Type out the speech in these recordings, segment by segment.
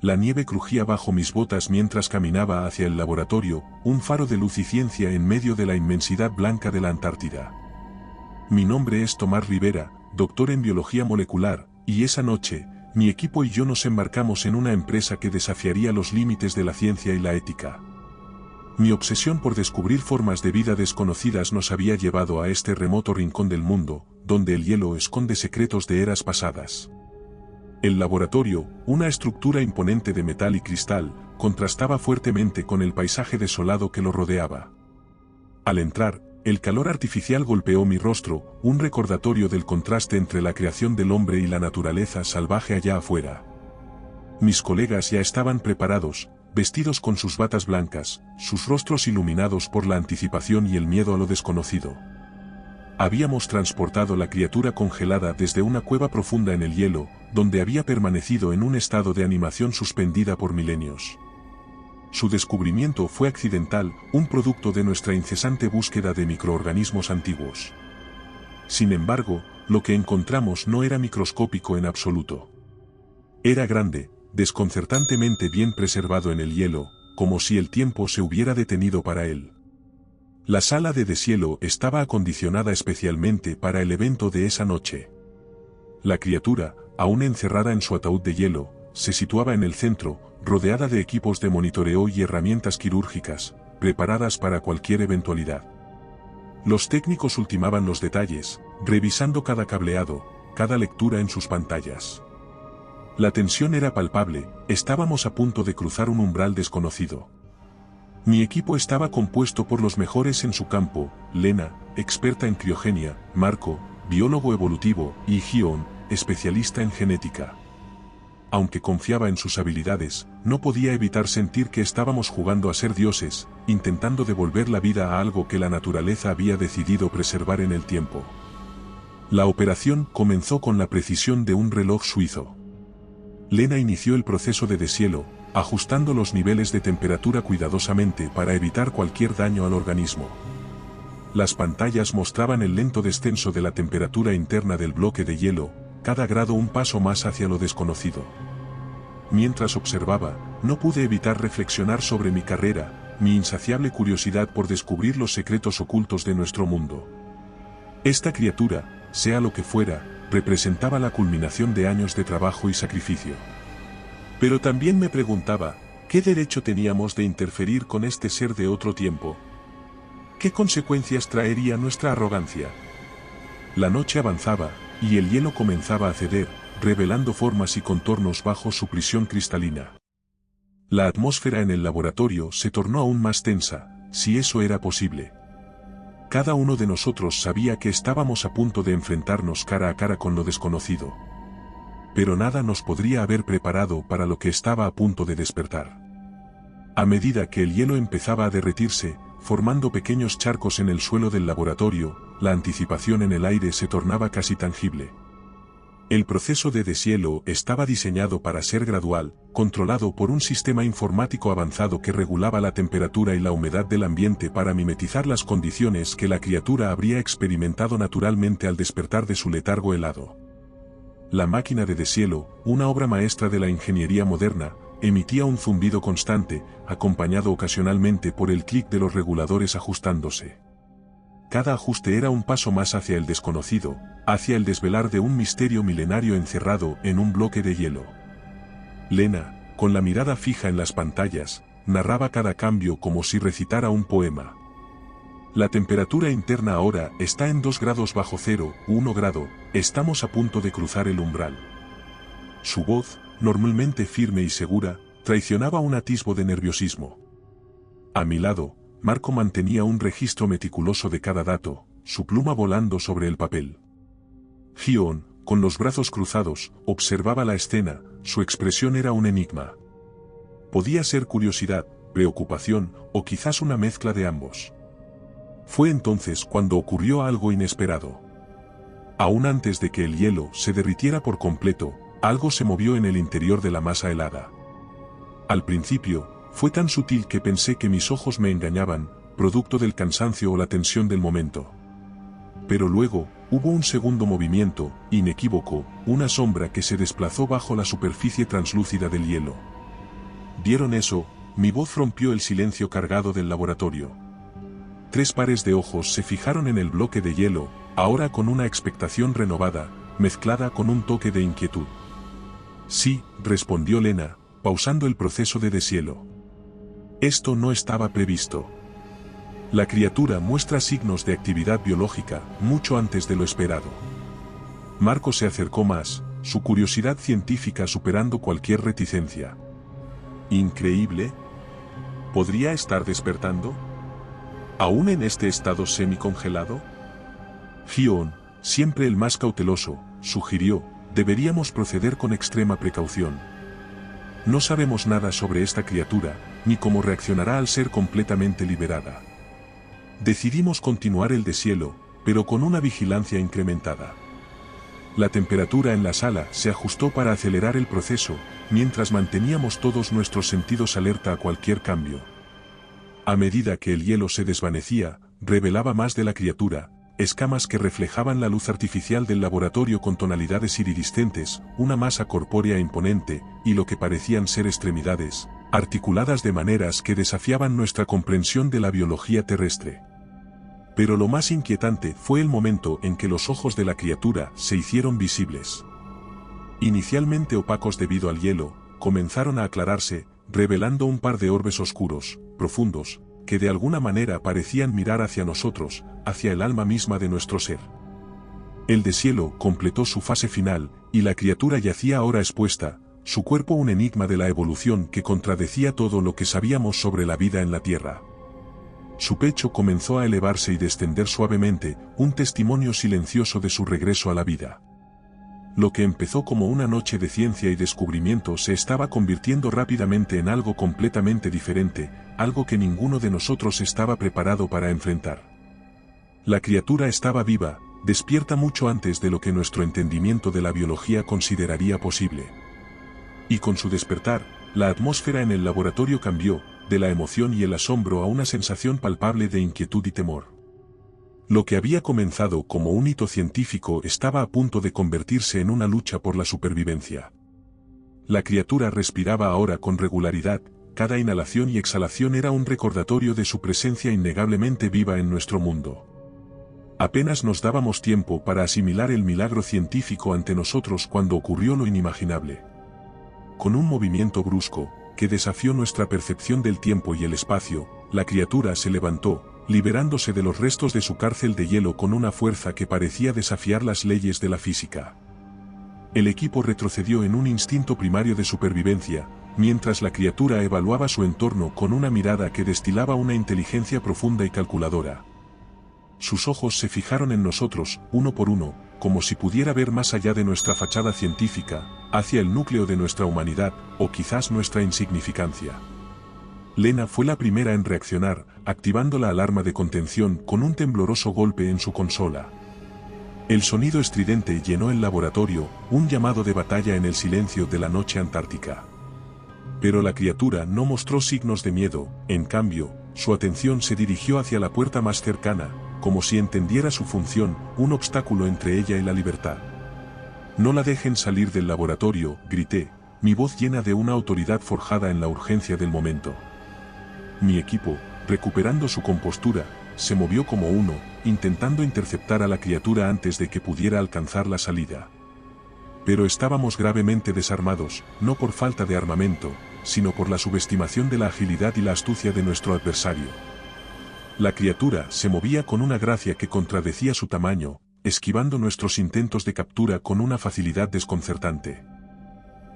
La nieve crujía bajo mis botas mientras caminaba hacia el laboratorio, un faro de luz y ciencia en medio de la inmensidad blanca de la Antártida. Mi nombre es Tomás Rivera, doctor en biología molecular, y esa noche, mi equipo y yo nos embarcamos en una empresa que desafiaría los límites de la ciencia y la ética. Mi obsesión por descubrir formas de vida desconocidas nos había llevado a este remoto rincón del mundo, donde el hielo esconde secretos de eras pasadas. El laboratorio, una estructura imponente de metal y cristal, contrastaba fuertemente con el paisaje desolado que lo rodeaba. Al entrar, el calor artificial golpeó mi rostro, un recordatorio del contraste entre la creación del hombre y la naturaleza salvaje allá afuera. Mis colegas ya estaban preparados, vestidos con sus batas blancas, sus rostros iluminados por la anticipación y el miedo a lo desconocido. Habíamos transportado la criatura congelada desde una cueva profunda en el hielo, donde había permanecido en un estado de animación suspendida por milenios. Su descubrimiento fue accidental, un producto de nuestra incesante búsqueda de microorganismos antiguos. Sin embargo, lo que encontramos no era microscópico en absoluto. Era grande, desconcertantemente bien preservado en el hielo, como si el tiempo se hubiera detenido para él. La sala de deshielo estaba acondicionada especialmente para el evento de esa noche. La criatura, aún encerrada en su ataúd de hielo, se situaba en el centro, rodeada de equipos de monitoreo y herramientas quirúrgicas, preparadas para cualquier eventualidad. Los técnicos ultimaban los detalles, revisando cada cableado, cada lectura en sus pantallas. La tensión era palpable, estábamos a punto de cruzar un umbral desconocido. Mi equipo estaba compuesto por los mejores en su campo: Lena, experta en criogenia, Marco, biólogo evolutivo, y Gion, especialista en genética. Aunque confiaba en sus habilidades, no podía evitar sentir que estábamos jugando a ser dioses, intentando devolver la vida a algo que la naturaleza había decidido preservar en el tiempo. La operación comenzó con la precisión de un reloj suizo. Lena inició el proceso de deshielo, ajustando los niveles de temperatura cuidadosamente para evitar cualquier daño al organismo. Las pantallas mostraban el lento descenso de la temperatura interna del bloque de hielo, cada grado un paso más hacia lo desconocido. Mientras observaba, no pude evitar reflexionar sobre mi carrera, mi insaciable curiosidad por descubrir los secretos ocultos de nuestro mundo. Esta criatura, sea lo que fuera, representaba la culminación de años de trabajo y sacrificio. Pero también me preguntaba, ¿qué derecho teníamos de interferir con este ser de otro tiempo? ¿Qué consecuencias traería nuestra arrogancia? La noche avanzaba, y el hielo comenzaba a ceder, revelando formas y contornos bajo su prisión cristalina. La atmósfera en el laboratorio se tornó aún más tensa, si eso era posible. Cada uno de nosotros sabía que estábamos a punto de enfrentarnos cara a cara con lo desconocido. Pero nada nos podría haber preparado para lo que estaba a punto de despertar. A medida que el hielo empezaba a derretirse, formando pequeños charcos en el suelo del laboratorio, la anticipación en el aire se tornaba casi tangible. El proceso de deshielo estaba diseñado para ser gradual, controlado por un sistema informático avanzado que regulaba la temperatura y la humedad del ambiente para mimetizar las condiciones que la criatura habría experimentado naturalmente al despertar de su letargo helado. La máquina de deshielo, una obra maestra de la ingeniería moderna, emitía un zumbido constante, acompañado ocasionalmente por el clic de los reguladores ajustándose. Cada ajuste era un paso más hacia el desconocido, hacia el desvelar de un misterio milenario encerrado en un bloque de hielo. Lena, con la mirada fija en las pantallas, narraba cada cambio como si recitara un poema. La temperatura interna ahora está en 2 grados bajo cero, 1 grado, estamos a punto de cruzar el umbral. Su voz, normalmente firme y segura, traicionaba un atisbo de nerviosismo. A mi lado, Marco mantenía un registro meticuloso de cada dato, su pluma volando sobre el papel. Gion, con los brazos cruzados, observaba la escena, su expresión era un enigma. Podía ser curiosidad, preocupación, o quizás una mezcla de ambos. Fue entonces cuando ocurrió algo inesperado. Aún antes de que el hielo se derritiera por completo, algo se movió en el interior de la masa helada. Al principio, fue tan sutil que pensé que mis ojos me engañaban, producto del cansancio o la tensión del momento. Pero luego, hubo un segundo movimiento, inequívoco, una sombra que se desplazó bajo la superficie translúcida del hielo. ¿Vieron eso? Mi voz rompió el silencio cargado del laboratorio. 3 pares de ojos se fijaron en el bloque de hielo, ahora con una expectación renovada, mezclada con un toque de inquietud. Sí, respondió Lena, pausando el proceso de deshielo. Esto no estaba previsto. La criatura muestra signos de actividad biológica, mucho antes de lo esperado. Marco se acercó más, su curiosidad científica superando cualquier reticencia. ¿Increíble? ¿Podría estar despertando? ¿Aún en este estado semicongelado? Gion, siempre el más cauteloso, sugirió, deberíamos proceder con extrema precaución. No sabemos nada sobre esta criatura, ni cómo reaccionará al ser completamente liberada. Decidimos continuar el deshielo, pero con una vigilancia incrementada. La temperatura en la sala se ajustó para acelerar el proceso, mientras manteníamos todos nuestros sentidos alerta a cualquier cambio. A medida que el hielo se desvanecía, revelaba más de la criatura, escamas que reflejaban la luz artificial del laboratorio con tonalidades iridiscentes, una masa corpórea imponente, y lo que parecían ser extremidades, articuladas de maneras que desafiaban nuestra comprensión de la biología terrestre. Pero lo más inquietante fue el momento en que los ojos de la criatura se hicieron visibles. Inicialmente opacos debido al hielo, comenzaron a aclararse, revelando un par de orbes oscuros, profundos, que de alguna manera parecían mirar hacia nosotros, hacia el alma misma de nuestro ser. El deshielo completó su fase final, y la criatura yacía ahora expuesta, su cuerpo un enigma de la evolución que contradecía todo lo que sabíamos sobre la vida en la Tierra. Su pecho comenzó a elevarse y descender suavemente, un testimonio silencioso de su regreso a la vida. Lo que empezó como una noche de ciencia y descubrimiento se estaba convirtiendo rápidamente en algo completamente diferente, algo que ninguno de nosotros estaba preparado para enfrentar. La criatura estaba viva, despierta mucho antes de lo que nuestro entendimiento de la biología consideraría posible. Y con su despertar, la atmósfera en el laboratorio cambió, de la emoción y el asombro a una sensación palpable de inquietud y temor. Lo que había comenzado como un hito científico estaba a punto de convertirse en una lucha por la supervivencia. La criatura respiraba ahora con regularidad, cada inhalación y exhalación era un recordatorio de su presencia innegablemente viva en nuestro mundo. Apenas nos dábamos tiempo para asimilar el milagro científico ante nosotros cuando ocurrió lo inimaginable. Con un movimiento brusco, que desafió nuestra percepción del tiempo y el espacio, la criatura se levantó, liberándose de los restos de su cárcel de hielo con una fuerza que parecía desafiar las leyes de la física. El equipo retrocedió en un instinto primario de supervivencia, mientras la criatura evaluaba su entorno con una mirada que destilaba una inteligencia profunda y calculadora. Sus ojos se fijaron en nosotros, uno por uno, como si pudiera ver más allá de nuestra fachada científica, hacia el núcleo de nuestra humanidad, o quizás nuestra insignificancia. Lena fue la primera en reaccionar, activando la alarma de contención con un tembloroso golpe en su consola. El sonido estridente llenó el laboratorio, un llamado de batalla en el silencio de la noche antártica. Pero la criatura no mostró signos de miedo, en cambio, su atención se dirigió hacia la puerta más cercana, como si entendiera su función, un obstáculo entre ella y la libertad. «No la dejen salir del laboratorio», grité, mi voz llena de una autoridad forjada en la urgencia del momento. Mi equipo, recuperando su compostura, se movió como uno, intentando interceptar a la criatura antes de que pudiera alcanzar la salida. Pero estábamos gravemente desarmados, no por falta de armamento, sino por la subestimación de la agilidad y la astucia de nuestro adversario. La criatura se movía con una gracia que contradecía su tamaño, esquivando nuestros intentos de captura con una facilidad desconcertante.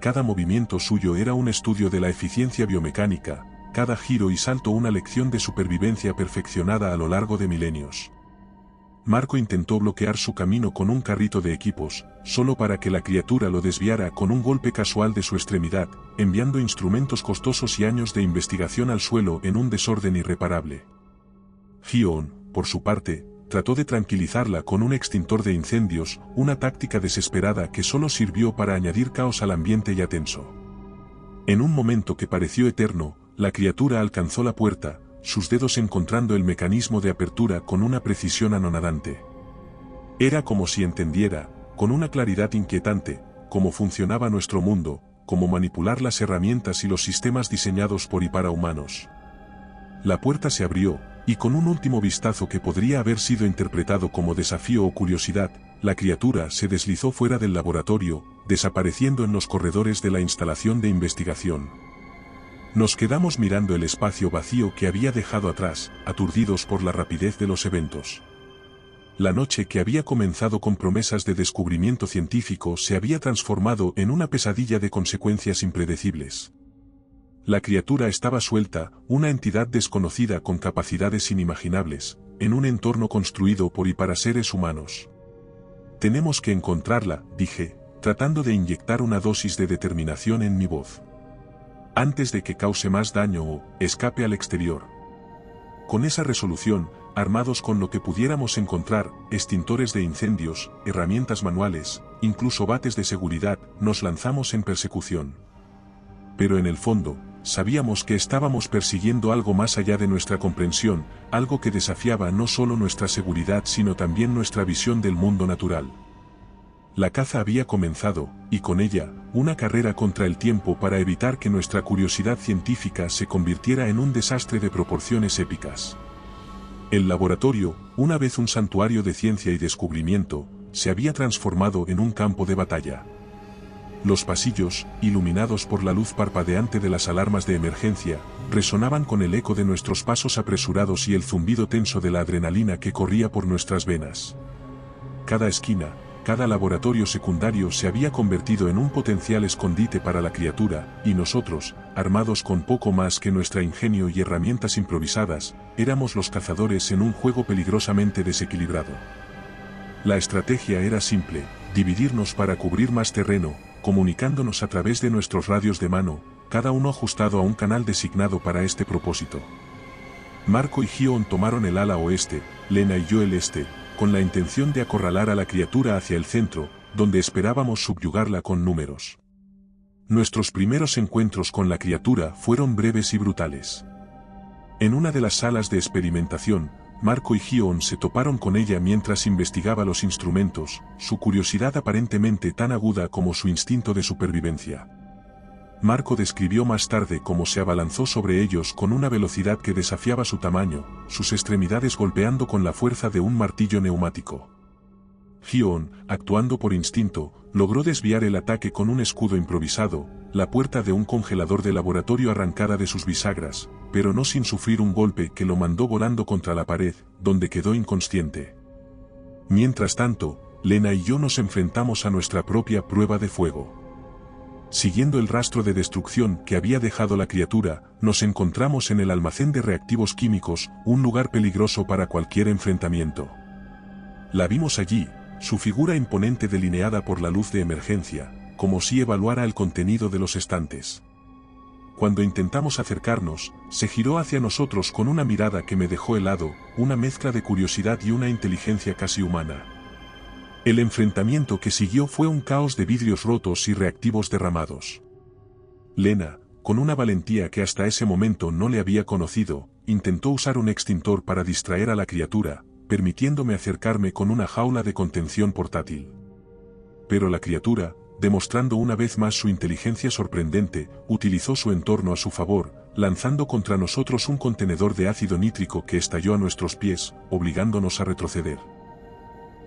Cada movimiento suyo era un estudio de la eficiencia biomecánica, cada giro y salto una lección de supervivencia perfeccionada a lo largo de milenios. Marco intentó bloquear su camino con un carrito de equipos, solo para que la criatura lo desviara con un golpe casual de su extremidad, enviando instrumentos costosos y años de investigación al suelo en un desorden irreparable. Gion, por su parte, trató de tranquilizarla con un extintor de incendios, una táctica desesperada que solo sirvió para añadir caos al ambiente ya tenso. En un momento que pareció eterno, la criatura alcanzó la puerta, sus dedos encontrando el mecanismo de apertura con una precisión anonadante. Era como si entendiera, con una claridad inquietante, cómo funcionaba nuestro mundo, como manipular las herramientas y los sistemas diseñados por y para humanos. La puerta se abrió, y con un último vistazo que podría haber sido interpretado como desafío o curiosidad, la criatura se deslizó fuera del laboratorio, desapareciendo en los corredores de la instalación de investigación. Nos quedamos mirando el espacio vacío que había dejado atrás, aturdidos por la rapidez de los eventos. La noche que había comenzado con promesas de descubrimiento científico se había transformado en una pesadilla de consecuencias impredecibles. La criatura estaba suelta, una entidad desconocida con capacidades inimaginables, en un entorno construido por y para seres humanos. Tenemos que encontrarla, dije, tratando de inyectar una dosis de determinación en mi voz. Antes de que cause más daño o escape al exterior. Con esa resolución, armados con lo que pudiéramos encontrar, extintores de incendios, herramientas manuales, incluso bates de seguridad, nos lanzamos en persecución. Pero en el fondo, sabíamos que estábamos persiguiendo algo más allá de nuestra comprensión, algo que desafiaba no solo nuestra seguridad sino también nuestra visión del mundo natural. La caza había comenzado, y con ella, una carrera contra el tiempo para evitar que nuestra curiosidad científica se convirtiera en un desastre de proporciones épicas. El laboratorio, una vez un santuario de ciencia y descubrimiento, se había transformado en un campo de batalla. Los pasillos, iluminados por la luz parpadeante de las alarmas de emergencia, resonaban con el eco de nuestros pasos apresurados y el zumbido tenso de la adrenalina que corría por nuestras venas. Cada esquina, cada laboratorio secundario se había convertido en un potencial escondite para la criatura, y nosotros, armados con poco más que nuestro ingenio y herramientas improvisadas, éramos los cazadores en un juego peligrosamente desequilibrado. La estrategia era simple, dividirnos para cubrir más terreno, comunicándonos a través de nuestros radios de mano, cada uno ajustado a un canal designado para este propósito. Marco y Gion tomaron el ala oeste, Lena y yo el este, con la intención de acorralar a la criatura hacia el centro, donde esperábamos subyugarla con números. Nuestros primeros encuentros con la criatura fueron breves y brutales. En una de las salas de experimentación, Marco y Gion se toparon con ella mientras investigaba los instrumentos, su curiosidad aparentemente tan aguda como su instinto de supervivencia. Marco describió más tarde cómo se abalanzó sobre ellos con una velocidad que desafiaba su tamaño, sus extremidades golpeando con la fuerza de un martillo neumático. Gion, actuando por instinto, logró desviar el ataque con un escudo improvisado, la puerta de un congelador de laboratorio arrancada de sus bisagras, pero no sin sufrir un golpe que lo mandó volando contra la pared, donde quedó inconsciente. Mientras tanto, Lena y yo nos enfrentamos a nuestra propia prueba de fuego. Siguiendo el rastro de destrucción que había dejado la criatura, nos encontramos en el almacén de reactivos químicos, un lugar peligroso para cualquier enfrentamiento. La vimos allí, su figura imponente delineada por la luz de emergencia, como si evaluara el contenido de los estantes. Cuando intentamos acercarnos, se giró hacia nosotros con una mirada que me dejó helado, una mezcla de curiosidad y una inteligencia casi humana. El enfrentamiento que siguió fue un caos de vidrios rotos y reactivos derramados. Lena, con una valentía que hasta ese momento no le había conocido, intentó usar un extintor para distraer a la criatura, permitiéndome acercarme con una jaula de contención portátil. Pero la criatura, demostrando una vez más su inteligencia sorprendente, utilizó su entorno a su favor, lanzando contra nosotros un contenedor de ácido nítrico que estalló a nuestros pies, obligándonos a retroceder.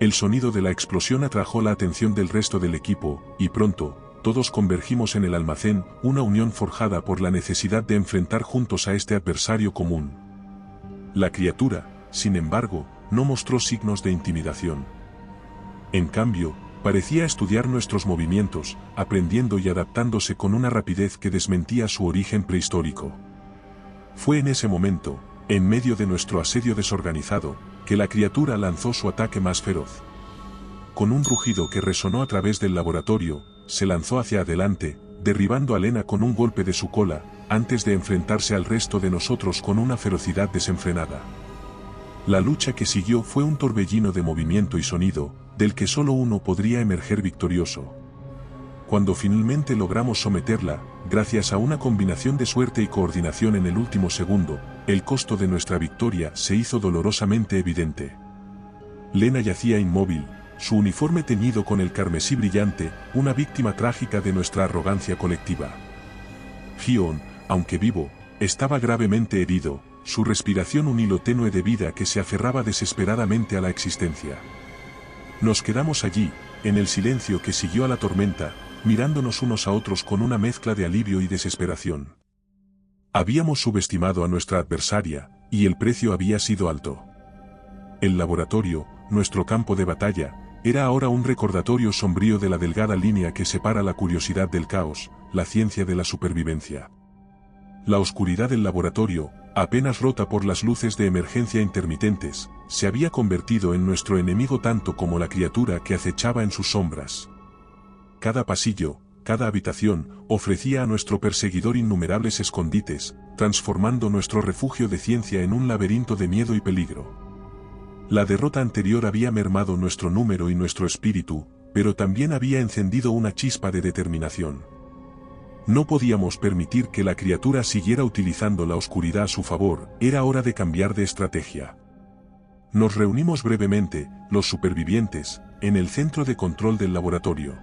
El sonido de la explosión atrajo la atención del resto del equipo, y pronto, todos convergimos en el almacén, una unión forjada por la necesidad de enfrentar juntos a este adversario común. La criatura, sin embargo, no mostró signos de intimidación. En cambio, parecía estudiar nuestros movimientos, aprendiendo y adaptándose con una rapidez que desmentía su origen prehistórico. Fue en ese momento, en medio de nuestro asedio desorganizado, que la criatura lanzó su ataque más feroz. Con un rugido que resonó a través del laboratorio, se lanzó hacia adelante, derribando a Lena con un golpe de su cola, antes de enfrentarse al resto de nosotros con una ferocidad desenfrenada. La lucha que siguió fue un torbellino de movimiento y sonido, del que solo uno podría emerger victorioso. Cuando finalmente logramos someterla, gracias a una combinación de suerte y coordinación en el último segundo, el costo de nuestra victoria se hizo dolorosamente evidente. Lena yacía inmóvil, su uniforme teñido con el carmesí brillante, una víctima trágica de nuestra arrogancia colectiva. Gion, aunque vivo, estaba gravemente herido, su respiración un hilo tenue de vida que se aferraba desesperadamente a la existencia. Nos quedamos allí, en el silencio que siguió a la tormenta, mirándonos unos a otros con una mezcla de alivio y desesperación. Habíamos subestimado a nuestra adversaria, y el precio había sido alto. El laboratorio, nuestro campo de batalla, era ahora un recordatorio sombrío de la delgada línea que separa la curiosidad del caos, la ciencia de la supervivencia. La oscuridad del laboratorio, apenas rota por las luces de emergencia intermitentes, se había convertido en nuestro enemigo tanto como la criatura que acechaba en sus sombras. Cada pasillo, cada habitación, ofrecía a nuestro perseguidor innumerables escondites, transformando nuestro refugio de ciencia en un laberinto de miedo y peligro. La derrota anterior había mermado nuestro número y nuestro espíritu, pero también había encendido una chispa de determinación. No podíamos permitir que la criatura siguiera utilizando la oscuridad a su favor, era hora de cambiar de estrategia. Nos reunimos brevemente, los supervivientes, en el centro de control del laboratorio.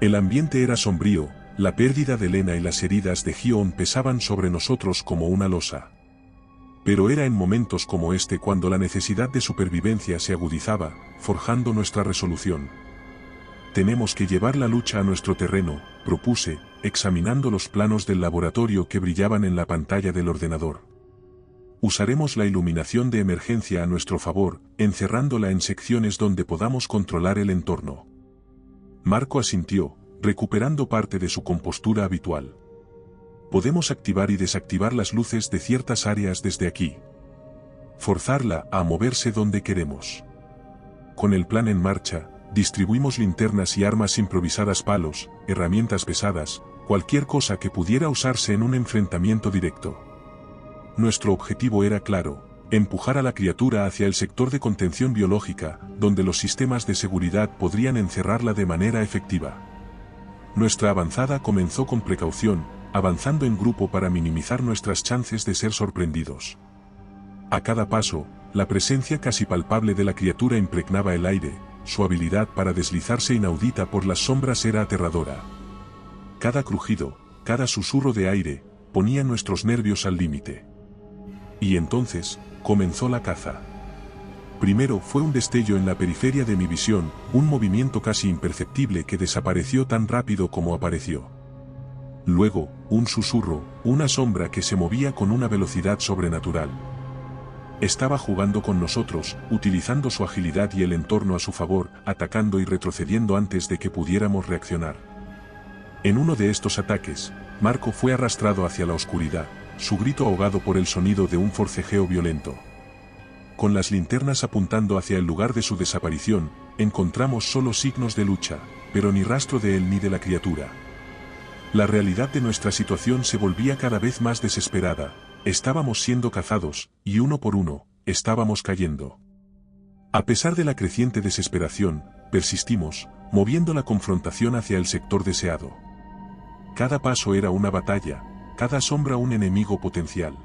El ambiente era sombrío, la pérdida de Lena y las heridas de Gion pesaban sobre nosotros como una losa. Pero era en momentos como este cuando la necesidad de supervivencia se agudizaba, forjando nuestra resolución. Tenemos que llevar la lucha a nuestro terreno, propuse, examinando los planos del laboratorio que brillaban en la pantalla del ordenador. Usaremos la iluminación de emergencia a nuestro favor, encerrándola en secciones donde podamos controlar el entorno. Marco asintió, recuperando parte de su compostura habitual. Podemos activar y desactivar las luces de ciertas áreas desde aquí. Forzarla a moverse donde queremos. Con el plan en marcha, distribuimos linternas y armas improvisadas, palos, herramientas pesadas, cualquier cosa que pudiera usarse en un enfrentamiento directo. Nuestro objetivo era claro: empujar a la criatura hacia el sector de contención biológica, donde los sistemas de seguridad podrían encerrarla de manera efectiva. Nuestra avanzada comenzó con precaución, avanzando en grupo para minimizar nuestras chances de ser sorprendidos. A cada paso, la presencia casi palpable de la criatura impregnaba el aire, su habilidad para deslizarse inaudita por las sombras era aterradora. Cada crujido, cada susurro de aire, ponía nuestros nervios al límite. Y entonces, comenzó la caza. Primero fue un destello en la periferia de mi visión, un movimiento casi imperceptible que desapareció tan rápido como apareció. Luego, un susurro, una sombra que se movía con una velocidad sobrenatural. Estaba jugando con nosotros, utilizando su agilidad y el entorno a su favor, atacando y retrocediendo antes de que pudiéramos reaccionar. En uno de estos ataques, Marco fue arrastrado hacia la oscuridad, su grito ahogado por el sonido de un forcejeo violento. Con las linternas apuntando hacia el lugar de su desaparición, encontramos solo signos de lucha, pero ni rastro de él ni de la criatura. La realidad de nuestra situación se volvía cada vez más desesperada. Estábamos siendo cazados, y uno por uno, estábamos cayendo. A pesar de la creciente desesperación, persistimos, moviendo la confrontación hacia el sector deseado. Cada paso era una batalla, cada sombra un enemigo potencial.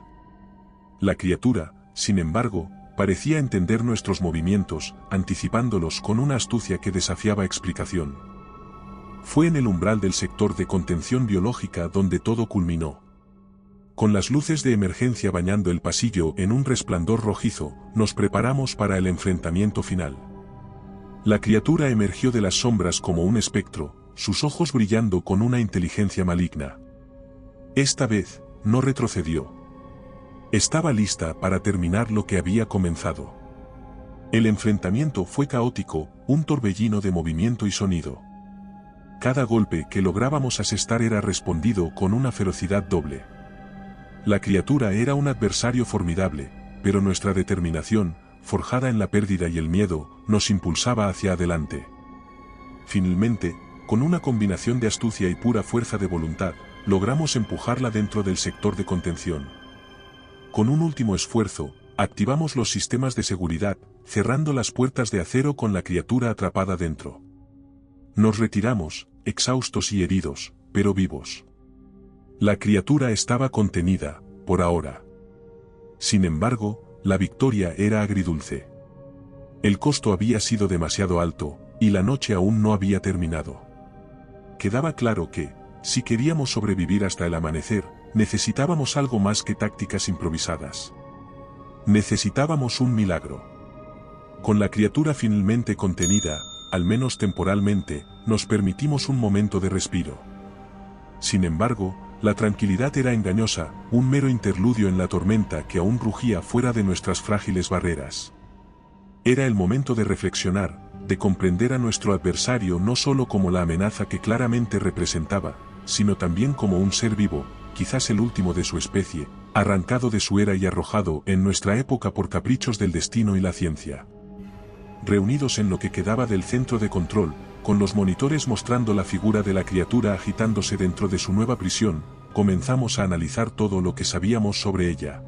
La criatura, sin embargo, parecía entender nuestros movimientos, anticipándolos con una astucia que desafiaba explicación. Fue en el umbral del sector de contención biológica donde todo culminó. Con las luces de emergencia bañando el pasillo en un resplandor rojizo, nos preparamos para el enfrentamiento final. La criatura emergió de las sombras como un espectro, sus ojos brillando con una inteligencia maligna. Esta vez, no retrocedió. Estaba lista para terminar lo que había comenzado. El enfrentamiento fue caótico, un torbellino de movimiento y sonido. Cada golpe que lográbamos asestar era respondido con una ferocidad doble. La criatura era un adversario formidable, pero nuestra determinación, forjada en la pérdida y el miedo, nos impulsaba hacia adelante. Finalmente, con una combinación de astucia y pura fuerza de voluntad, logramos empujarla dentro del sector de contención. Con un último esfuerzo, activamos los sistemas de seguridad, cerrando las puertas de acero con la criatura atrapada dentro. Nos retiramos, exhaustos y heridos, pero vivos. La criatura estaba contenida, por ahora. Sin embargo, la victoria era agridulce. El costo había sido demasiado alto, y la noche aún no había terminado. Quedaba claro que, si queríamos sobrevivir hasta el amanecer, necesitábamos algo más que tácticas improvisadas. Necesitábamos un milagro. Con la criatura finalmente contenida, al menos temporalmente, nos permitimos un momento de respiro. Sin embargo, la tranquilidad era engañosa, un mero interludio en la tormenta que aún rugía fuera de nuestras frágiles barreras. Era el momento de reflexionar, de comprender a nuestro adversario no solo como la amenaza que claramente representaba, sino también como un ser vivo, quizás el último de su especie, arrancado de su era y arrojado en nuestra época por caprichos del destino y la ciencia. Reunidos en lo que quedaba del centro de control, con los monitores mostrando la figura de la criatura agitándose dentro de su nueva prisión, comenzamos a analizar todo lo que sabíamos sobre ella.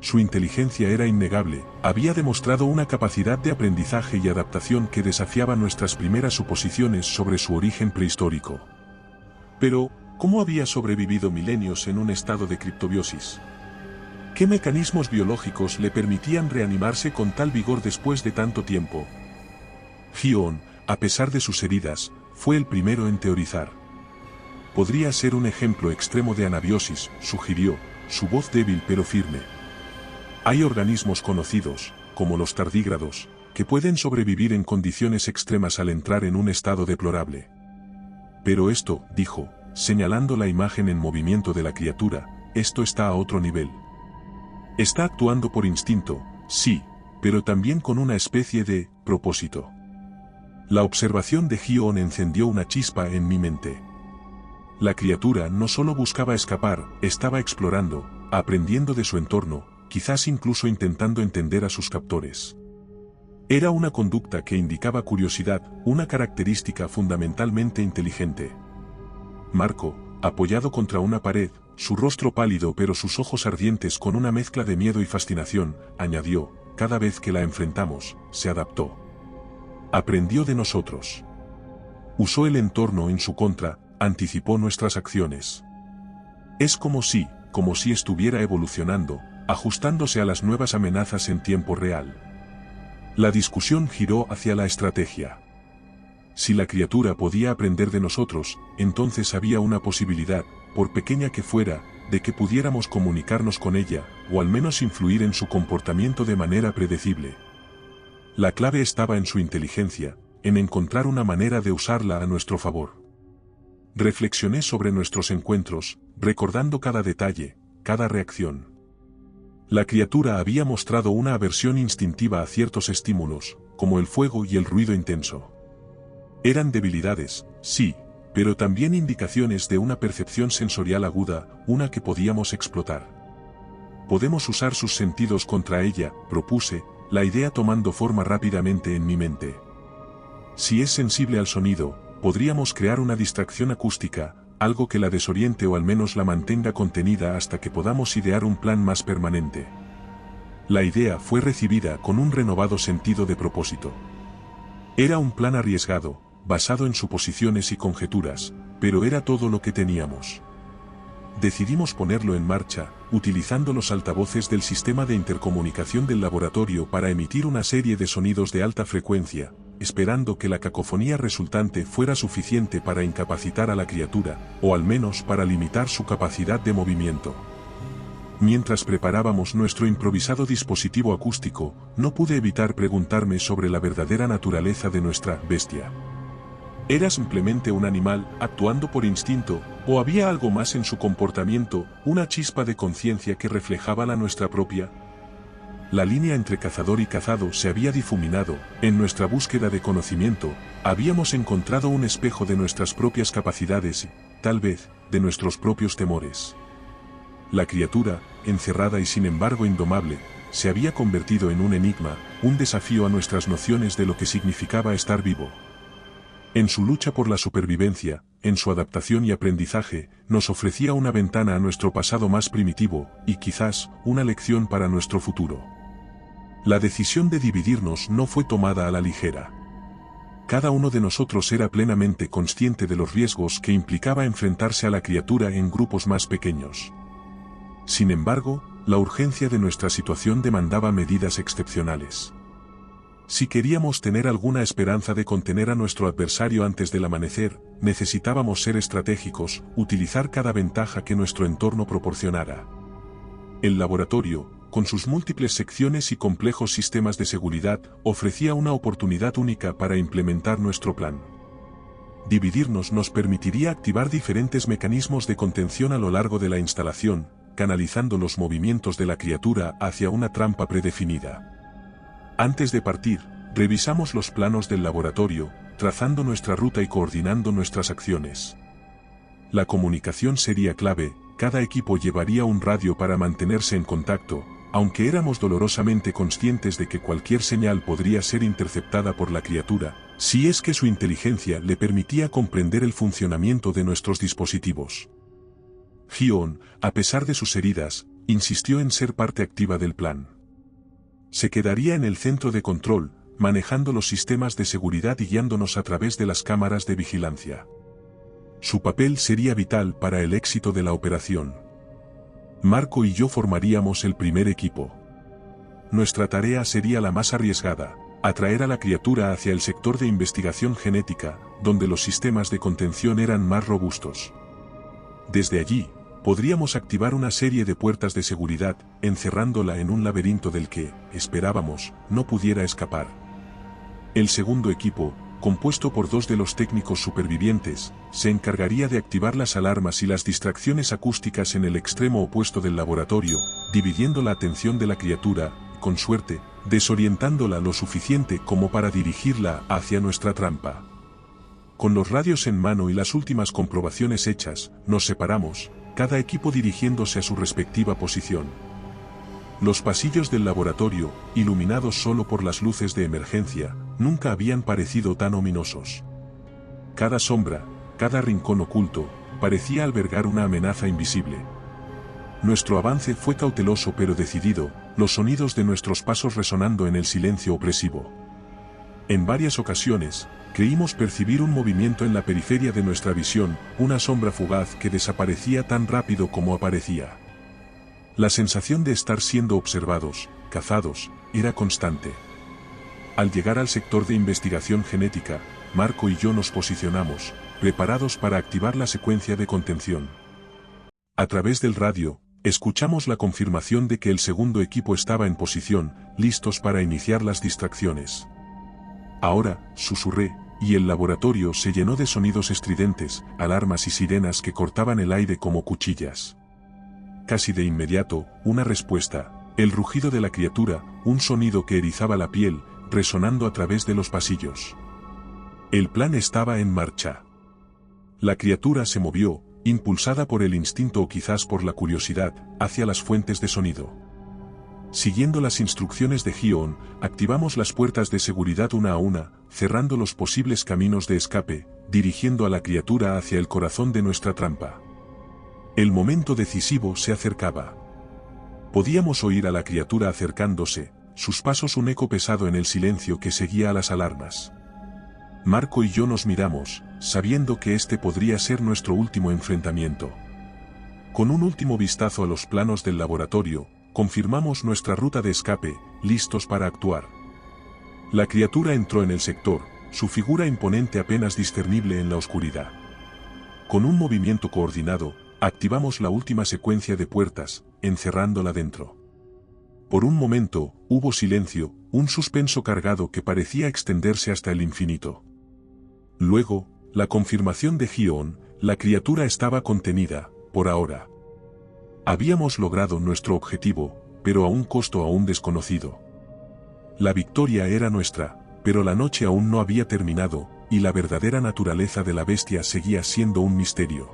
Su inteligencia era innegable, había demostrado una capacidad de aprendizaje y adaptación que desafiaba nuestras primeras suposiciones sobre su origen prehistórico. Pero, ¿cómo había sobrevivido milenios en un estado de criptobiosis? ¿Qué mecanismos biológicos le permitían reanimarse con tal vigor después de tanto tiempo? Ji-On, a pesar de sus heridas, fue el primero en teorizar. Podría ser un ejemplo extremo de anabiosis, sugirió, su voz débil pero firme. Hay organismos conocidos, como los tardígrados, que pueden sobrevivir en condiciones extremas al entrar en un estado deplorable. Pero esto, dijo, señalando la imagen en movimiento de la criatura, esto está a otro nivel. Está actuando por instinto, sí, pero también con una especie de propósito. La observación de Ji-On encendió una chispa en mi mente. La criatura no solo buscaba escapar, estaba explorando, aprendiendo de su entorno, quizás incluso intentando entender a sus captores. Era una conducta que indicaba curiosidad, una característica fundamentalmente inteligente. Marco, apoyado contra una pared, su rostro pálido pero sus ojos ardientes con una mezcla de miedo y fascinación, añadió, cada vez que la enfrentamos, se adaptó. Aprendió de nosotros. Usó el entorno en su contra, anticipó nuestras acciones. Es como si estuviera evolucionando, ajustándose a las nuevas amenazas en tiempo real. La discusión giró hacia la estrategia. Si la criatura podía aprender de nosotros, entonces había una posibilidad, por pequeña que fuera, de que pudiéramos comunicarnos con ella, o al menos influir en su comportamiento de manera predecible. La clave estaba en su inteligencia, en encontrar una manera de usarla a nuestro favor. Reflexioné sobre nuestros encuentros, recordando cada detalle, cada reacción. La criatura había mostrado una aversión instintiva a ciertos estímulos, como el fuego y el ruido intenso. Eran debilidades, sí, pero también indicaciones de una percepción sensorial aguda, una que podíamos explotar. Podemos usar sus sentidos contra ella, propuse, la idea tomando forma rápidamente en mi mente. Si es sensible al sonido, podríamos crear una distracción acústica, algo que la desoriente o al menos la mantenga contenida hasta que podamos idear un plan más permanente. La idea fue recibida con un renovado sentido de propósito. Era un plan arriesgado, basado en suposiciones y conjeturas, pero era todo lo que teníamos. Decidimos ponerlo en marcha, utilizando los altavoces del sistema de intercomunicación del laboratorio para emitir una serie de sonidos de alta frecuencia, esperando que la cacofonía resultante fuera suficiente para incapacitar a la criatura, o al menos para limitar su capacidad de movimiento. Mientras preparábamos nuestro improvisado dispositivo acústico, no pude evitar preguntarme sobre la verdadera naturaleza de nuestra bestia. ¿Era simplemente un animal, actuando por instinto, o había algo más en su comportamiento, una chispa de conciencia que reflejaba la nuestra propia? La línea entre cazador y cazado se había difuminado, en nuestra búsqueda de conocimiento, habíamos encontrado un espejo de nuestras propias capacidades y, tal vez, de nuestros propios temores. La criatura, encerrada y sin embargo indomable, se había convertido en un enigma, un desafío a nuestras nociones de lo que significaba estar vivo. En su lucha por la supervivencia, en su adaptación y aprendizaje, nos ofrecía una ventana a nuestro pasado más primitivo, y quizás, una lección para nuestro futuro. La decisión de dividirnos no fue tomada a la ligera. Cada uno de nosotros era plenamente consciente de los riesgos que implicaba enfrentarse a la criatura en grupos más pequeños. Sin embargo, la urgencia de nuestra situación demandaba medidas excepcionales. Si queríamos tener alguna esperanza de contener a nuestro adversario antes del amanecer, necesitábamos ser estratégicos, utilizar cada ventaja que nuestro entorno proporcionara. El laboratorio, con sus múltiples secciones y complejos sistemas de seguridad, ofrecía una oportunidad única para implementar nuestro plan. Dividirnos nos permitiría activar diferentes mecanismos de contención a lo largo de la instalación, canalizando los movimientos de la criatura hacia una trampa predefinida. Antes de partir, revisamos los planos del laboratorio, trazando nuestra ruta y coordinando nuestras acciones. La comunicación sería clave, cada equipo llevaría un radio para mantenerse en contacto, aunque éramos dolorosamente conscientes de que cualquier señal podría ser interceptada por la criatura, si es que su inteligencia le permitía comprender el funcionamiento de nuestros dispositivos. Gi-On, a pesar de sus heridas, insistió en ser parte activa del plan. Se quedaría en el centro de control, manejando los sistemas de seguridad y guiándonos a través de las cámaras de vigilancia. Su papel sería vital para el éxito de la operación. Marco y yo formaríamos el primer equipo. Nuestra tarea sería la más arriesgada: atraer a la criatura hacia el sector de investigación genética, donde los sistemas de contención eran más robustos. Desde allí, podríamos activar una serie de puertas de seguridad, encerrándola en un laberinto del que, esperábamos, no pudiera escapar. El segundo equipo, compuesto por 2 de los técnicos supervivientes, se encargaría de activar las alarmas y las distracciones acústicas en el extremo opuesto del laboratorio, dividiendo la atención de la criatura, con suerte, desorientándola lo suficiente como para dirigirla hacia nuestra trampa. Con los radios en mano y las últimas comprobaciones hechas, nos separamos, cada equipo dirigiéndose a su respectiva posición. Los pasillos del laboratorio, iluminados solo por las luces de emergencia, nunca habían parecido tan ominosos. Cada sombra, cada rincón oculto, parecía albergar una amenaza invisible. Nuestro avance fue cauteloso pero decidido, los sonidos de nuestros pasos resonando en el silencio opresivo. En varias ocasiones, creímos percibir un movimiento en la periferia de nuestra visión, una sombra fugaz que desaparecía tan rápido como aparecía. La sensación de estar siendo observados, cazados, era constante. Al llegar al sector de investigación genética, Marco y yo nos posicionamos, preparados para activar la secuencia de contención. A través del radio, escuchamos la confirmación de que el segundo equipo estaba en posición, listos para iniciar las distracciones. Ahora, susurré, y el laboratorio se llenó de sonidos estridentes, alarmas y sirenas que cortaban el aire como cuchillas. Casi de inmediato, una respuesta, el rugido de la criatura, un sonido que erizaba la piel, resonando a través de los pasillos. El plan estaba en marcha. La criatura se movió, impulsada por el instinto o quizás por la curiosidad, hacia las fuentes de sonido. Siguiendo las instrucciones de Gi-On, activamos las puertas de seguridad una a una, cerrando los posibles caminos de escape, dirigiendo a la criatura hacia el corazón de nuestra trampa. El momento decisivo se acercaba. Podíamos oír a la criatura acercándose, sus pasos un eco pesado en el silencio que seguía a las alarmas. Marco y yo nos miramos, sabiendo que este podría ser nuestro último enfrentamiento. Con un último vistazo a los planos del laboratorio, confirmamos nuestra ruta de escape, listos para actuar. La criatura entró en el sector, su figura imponente apenas discernible en la oscuridad. Con un movimiento coordinado, activamos la última secuencia de puertas, encerrándola dentro. Por un momento, hubo silencio, un suspenso cargado que parecía extenderse hasta el infinito. Luego, la confirmación de Gi-On, la criatura estaba contenida, por ahora. Habíamos logrado nuestro objetivo, pero a un costo aún desconocido. La victoria era nuestra, pero la noche aún no había terminado, y la verdadera naturaleza de la bestia seguía siendo un misterio.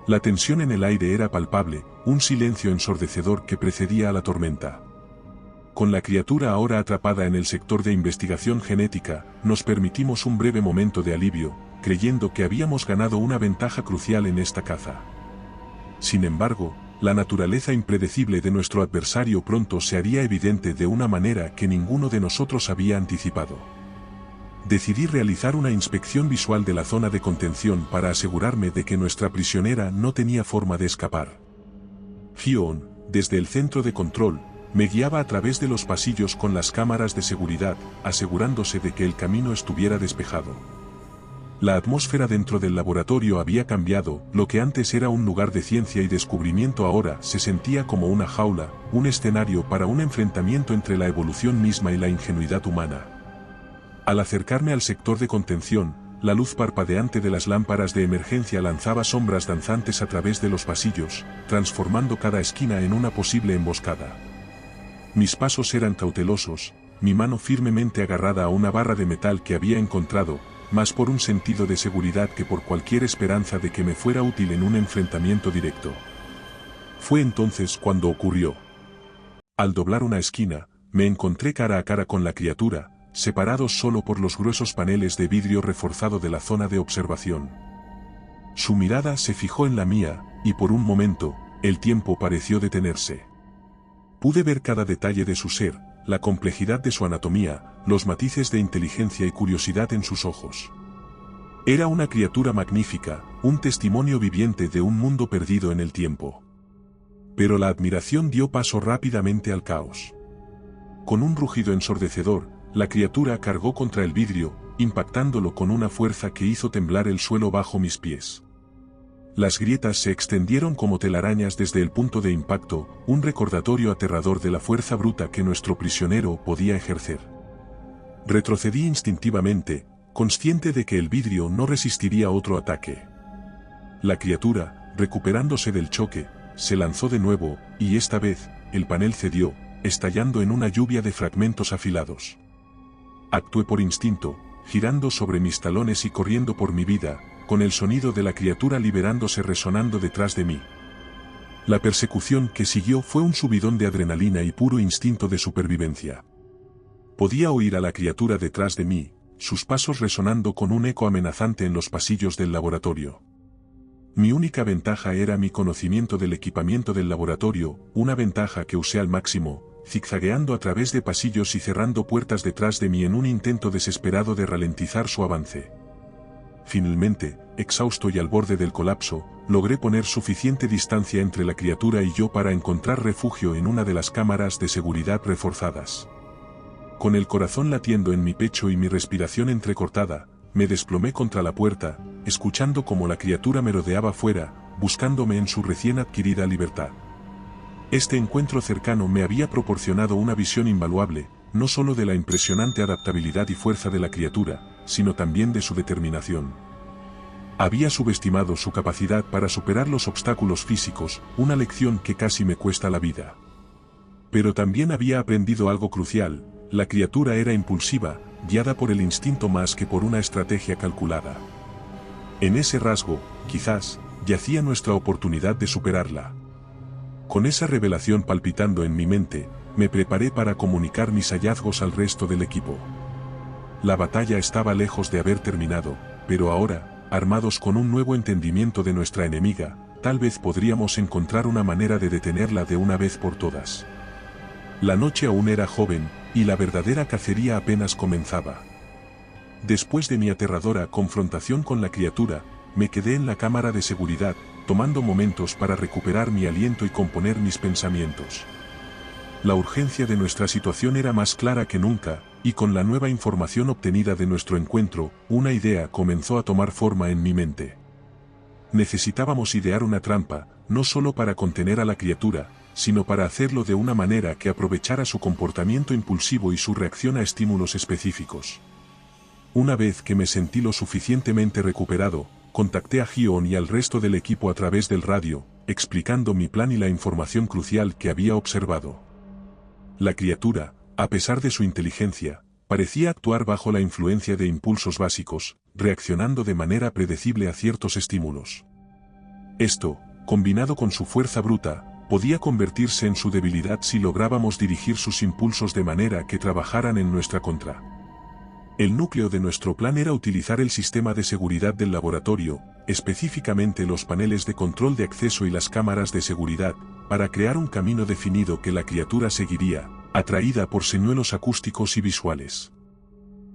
La tensión en el aire era palpable, un silencio ensordecedor que precedía a la tormenta. Con la criatura ahora atrapada en el sector de investigación genética, nos permitimos un breve momento de alivio, creyendo que habíamos ganado una ventaja crucial en esta caza. Sin embargo, la naturaleza impredecible de nuestro adversario pronto se haría evidente de una manera que ninguno de nosotros había anticipado. Decidí realizar una inspección visual de la zona de contención para asegurarme de que nuestra prisionera no tenía forma de escapar. Gi-On, desde el centro de control, Me guiaba a través de los pasillos con las cámaras de seguridad, asegurándose de que el camino estuviera despejado. La atmósfera dentro del laboratorio había cambiado, lo que antes era un lugar de ciencia y descubrimiento ahora se sentía como una jaula, un escenario para un enfrentamiento entre la evolución misma y la ingenuidad humana. Al acercarme al sector de contención, la luz parpadeante de las lámparas de emergencia lanzaba sombras danzantes a través de los pasillos, transformando cada esquina en una posible emboscada. Mis pasos eran cautelosos, mi mano firmemente agarrada a una barra de metal que había encontrado, más por un sentido de seguridad que por cualquier esperanza de que me fuera útil en un enfrentamiento directo. Fue entonces cuando ocurrió. Al doblar una esquina, me encontré cara a cara con la criatura, separados solo por los gruesos paneles de vidrio reforzado de la zona de observación. Su mirada se fijó en la mía, y por un momento, el tiempo pareció detenerse. Pude ver cada detalle de su ser, la complejidad de su anatomía, los matices de inteligencia y curiosidad en sus ojos. Era una criatura magnífica, un testimonio viviente de un mundo perdido en el tiempo. Pero la admiración dio paso rápidamente al caos. Con un rugido ensordecedor, la criatura cargó contra el vidrio, impactándolo con una fuerza que hizo temblar el suelo bajo mis pies. Las grietas se extendieron como telarañas desde el punto de impacto, un recordatorio aterrador de la fuerza bruta que nuestro prisionero podía ejercer. Retrocedí instintivamente, consciente de que el vidrio no resistiría otro ataque. La criatura, recuperándose del choque, se lanzó de nuevo, y esta vez, el panel cedió, estallando en una lluvia de fragmentos afilados. Actué por instinto, girando sobre mis talones y corriendo por mi vida, con el sonido de la criatura liberándose resonando detrás de mí. La persecución que siguió fue un subidón de adrenalina y puro instinto de supervivencia. Podía oír a la criatura detrás de mí, sus pasos resonando con un eco amenazante en los pasillos del laboratorio. Mi única ventaja era mi conocimiento del equipamiento del laboratorio, una ventaja que usé al máximo, zigzagueando a través de pasillos y cerrando puertas detrás de mí en un intento desesperado de ralentizar su avance. Finalmente, exhausto y al borde del colapso, logré poner suficiente distancia entre la criatura y yo para encontrar refugio en una de las cámaras de seguridad reforzadas. Con el corazón latiendo en mi pecho y mi respiración entrecortada, me desplomé contra la puerta, escuchando cómo la criatura merodeaba fuera, buscándome en su recién adquirida libertad. Este encuentro cercano me había proporcionado una visión invaluable, no solo de la impresionante adaptabilidad y fuerza de la criatura, sino también de su determinación. Había subestimado su capacidad para superar los obstáculos físicos, una lección que casi me cuesta la vida. Pero también había aprendido algo crucial: la criatura era impulsiva, guiada por el instinto más que por una estrategia calculada. En ese rasgo, quizás, yacía nuestra oportunidad de superarla. Con esa revelación palpitando en mi mente, me preparé para comunicar mis hallazgos al resto del equipo. La batalla estaba lejos de haber terminado, pero ahora, armados con un nuevo entendimiento de nuestra enemiga, tal vez podríamos encontrar una manera de detenerla de una vez por todas. La noche aún era joven, y la verdadera cacería apenas comenzaba. Después de mi aterradora confrontación con la criatura, me quedé en la cámara de seguridad, tomando momentos para recuperar mi aliento y componer mis pensamientos. La urgencia de nuestra situación era más clara que nunca, y con la nueva información obtenida de nuestro encuentro, una idea comenzó a tomar forma en mi mente. Necesitábamos idear una trampa, no solo para contener a la criatura, sino para hacerlo de una manera que aprovechara su comportamiento impulsivo y su reacción a estímulos específicos. Una vez que me sentí lo suficientemente recuperado, contacté a Gion y al resto del equipo a través del radio, explicando mi plan y la información crucial que había observado. La criatura, a pesar de su inteligencia, parecía actuar bajo la influencia de impulsos básicos, reaccionando de manera predecible a ciertos estímulos. Esto, combinado con su fuerza bruta, podía convertirse en su debilidad si lográbamos dirigir sus impulsos de manera que trabajaran en nuestra contra. El núcleo de nuestro plan era utilizar el sistema de seguridad del laboratorio, específicamente los paneles de control de acceso y las cámaras de seguridad, para crear un camino definido que la criatura seguiría, atraída por señuelos acústicos y visuales.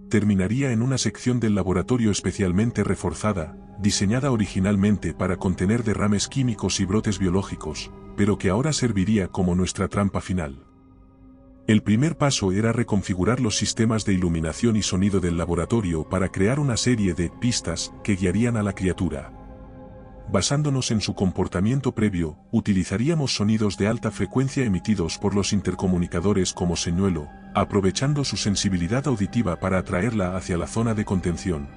Terminaría en una sección del laboratorio especialmente reforzada, diseñada originalmente para contener derrames químicos y brotes biológicos, pero que ahora serviría como nuestra trampa final. El primer paso era reconfigurar los sistemas de iluminación y sonido del laboratorio para crear una serie de pistas que guiarían a la criatura. Basándonos en su comportamiento previo, utilizaríamos sonidos de alta frecuencia emitidos por los intercomunicadores como señuelo, aprovechando su sensibilidad auditiva para atraerla hacia la zona de contención.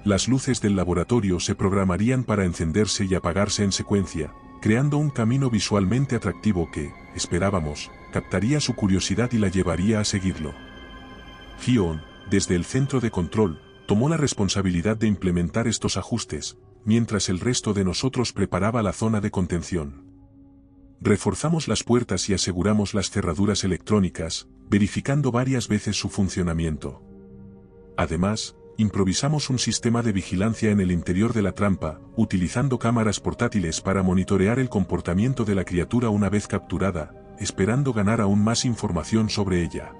Las luces del laboratorio se programarían para encenderse y apagarse en secuencia, creando un camino visualmente atractivo que, esperábamos, captaría su curiosidad y la llevaría a seguirlo. Gion, desde el centro de control, tomó la responsabilidad de implementar estos ajustes, mientras el resto de nosotros preparaba la zona de contención. Reforzamos las puertas y aseguramos las cerraduras electrónicas, verificando varias veces su funcionamiento. Además, improvisamos un sistema de vigilancia en el interior de la trampa, utilizando cámaras portátiles para monitorear el comportamiento de la criatura una vez capturada, esperando ganar aún más información sobre ella.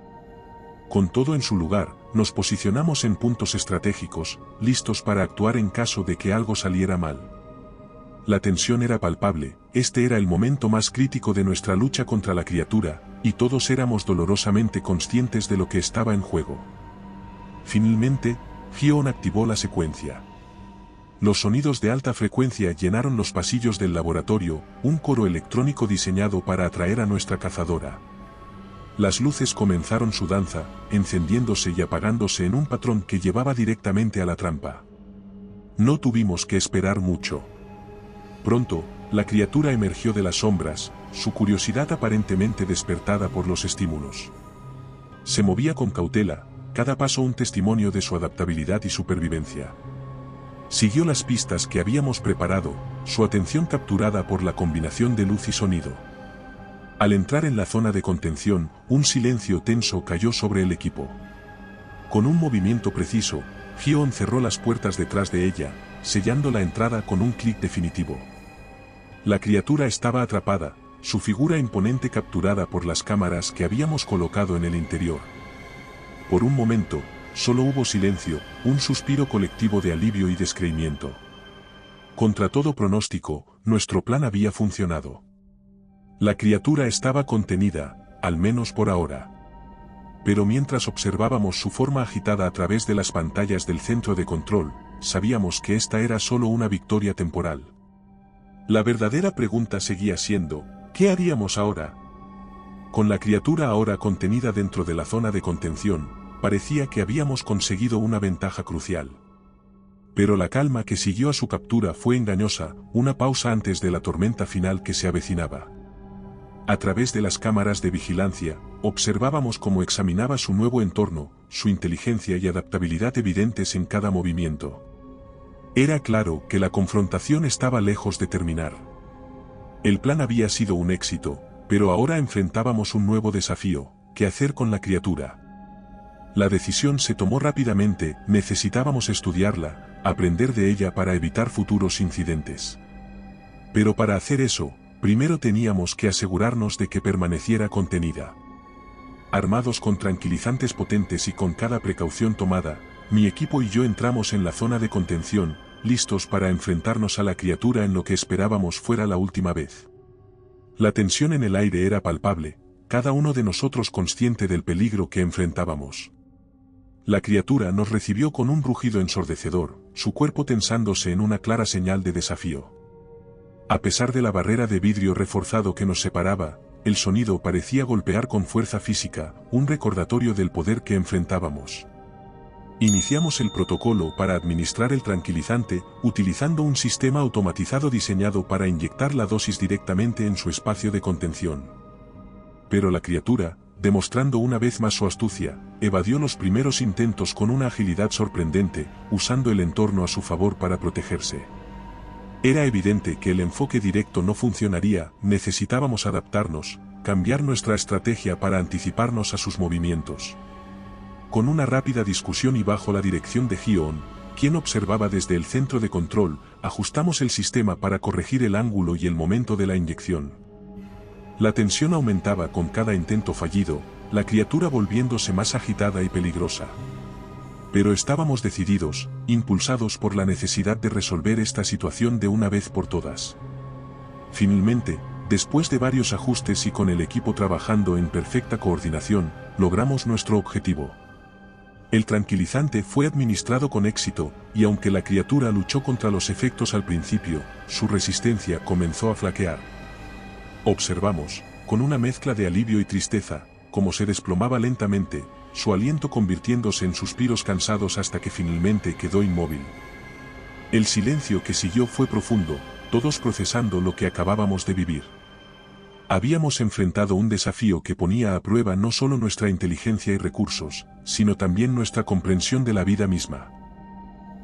Con todo en su lugar, nos posicionamos en puntos estratégicos, listos para actuar en caso de que algo saliera mal. La tensión era palpable, este era el momento más crítico de nuestra lucha contra la criatura, y todos éramos dolorosamente conscientes de lo que estaba en juego. Finalmente, Gion activó la secuencia. Los sonidos de alta frecuencia llenaron los pasillos del laboratorio, un coro electrónico diseñado para atraer a nuestra cazadora. Las luces comenzaron su danza, encendiéndose y apagándose en un patrón que llevaba directamente a la trampa. No tuvimos que esperar mucho. Pronto, la criatura emergió de las sombras, su curiosidad aparentemente despertada por los estímulos. Se movía con cautela, cada paso un testimonio de su adaptabilidad y supervivencia. Siguió las pistas que habíamos preparado, su atención capturada por la combinación de luz y sonido. Al entrar en la zona de contención, un silencio tenso cayó sobre el equipo. Con un movimiento preciso, Gion cerró las puertas detrás de ella, sellando la entrada con un clic definitivo. La criatura estaba atrapada, su figura imponente capturada por las cámaras que habíamos colocado en el interior. Por un momento, solo hubo silencio, un suspiro colectivo de alivio y descreimiento. Contra todo pronóstico, nuestro plan había funcionado. La criatura estaba contenida, al menos por ahora. Pero mientras observábamos su forma agitada a través de las pantallas del centro de control, sabíamos que esta era solo una victoria temporal. La verdadera pregunta seguía siendo, ¿qué haríamos ahora? Con la criatura ahora contenida dentro de la zona de contención, parecía que habíamos conseguido una ventaja crucial. Pero la calma que siguió a su captura fue engañosa, una pausa antes de la tormenta final que se avecinaba. A través de las cámaras de vigilancia, observábamos cómo examinaba su nuevo entorno, su inteligencia y adaptabilidad evidentes en cada movimiento. Era claro que la confrontación estaba lejos de terminar. El plan había sido un éxito, pero ahora enfrentábamos un nuevo desafío: ¿qué hacer con la criatura? La decisión se tomó rápidamente, necesitábamos estudiarla, aprender de ella para evitar futuros incidentes. Pero para hacer eso, primero teníamos que asegurarnos de que permaneciera contenida. Armados con tranquilizantes potentes y con cada precaución tomada, mi equipo y yo entramos en la zona de contención, listos para enfrentarnos a la criatura en lo que esperábamos fuera la última vez. La tensión en el aire era palpable, cada uno de nosotros consciente del peligro que enfrentábamos. La criatura nos recibió con un rugido ensordecedor, su cuerpo tensándose en una clara señal de desafío. A pesar de la barrera de vidrio reforzado que nos separaba, el sonido parecía golpear con fuerza física, un recordatorio del poder que enfrentábamos. Iniciamos el protocolo para administrar el tranquilizante, utilizando un sistema automatizado diseñado para inyectar la dosis directamente en su espacio de contención. Pero la criatura, demostrando una vez más su astucia, evadió los primeros intentos con una agilidad sorprendente, usando el entorno a su favor para protegerse. Era evidente que el enfoque directo no funcionaría, necesitábamos adaptarnos, cambiar nuestra estrategia para anticiparnos a sus movimientos. Con una rápida discusión y bajo la dirección de Gion, quien observaba desde el centro de control, ajustamos el sistema para corregir el ángulo y el momento de la inyección. La tensión aumentaba con cada intento fallido, la criatura volviéndose más agitada y peligrosa. Pero estábamos decididos, impulsados por la necesidad de resolver esta situación de una vez por todas. Finalmente, Después de varios ajustes y con el equipo trabajando en perfecta coordinación, logramos nuestro objetivo. El tranquilizante fue administrado con éxito, y aunque la criatura luchó contra los efectos al principio, su resistencia comenzó a flaquear. Observamos, con una mezcla de alivio y tristeza, cómo se desplomaba lentamente, su aliento convirtiéndose en suspiros cansados hasta que finalmente quedó inmóvil. El silencio que siguió fue profundo, todos procesando lo que acabábamos de vivir. Habíamos enfrentado un desafío que ponía a prueba no solo nuestra inteligencia y recursos, sino también nuestra comprensión de la vida misma.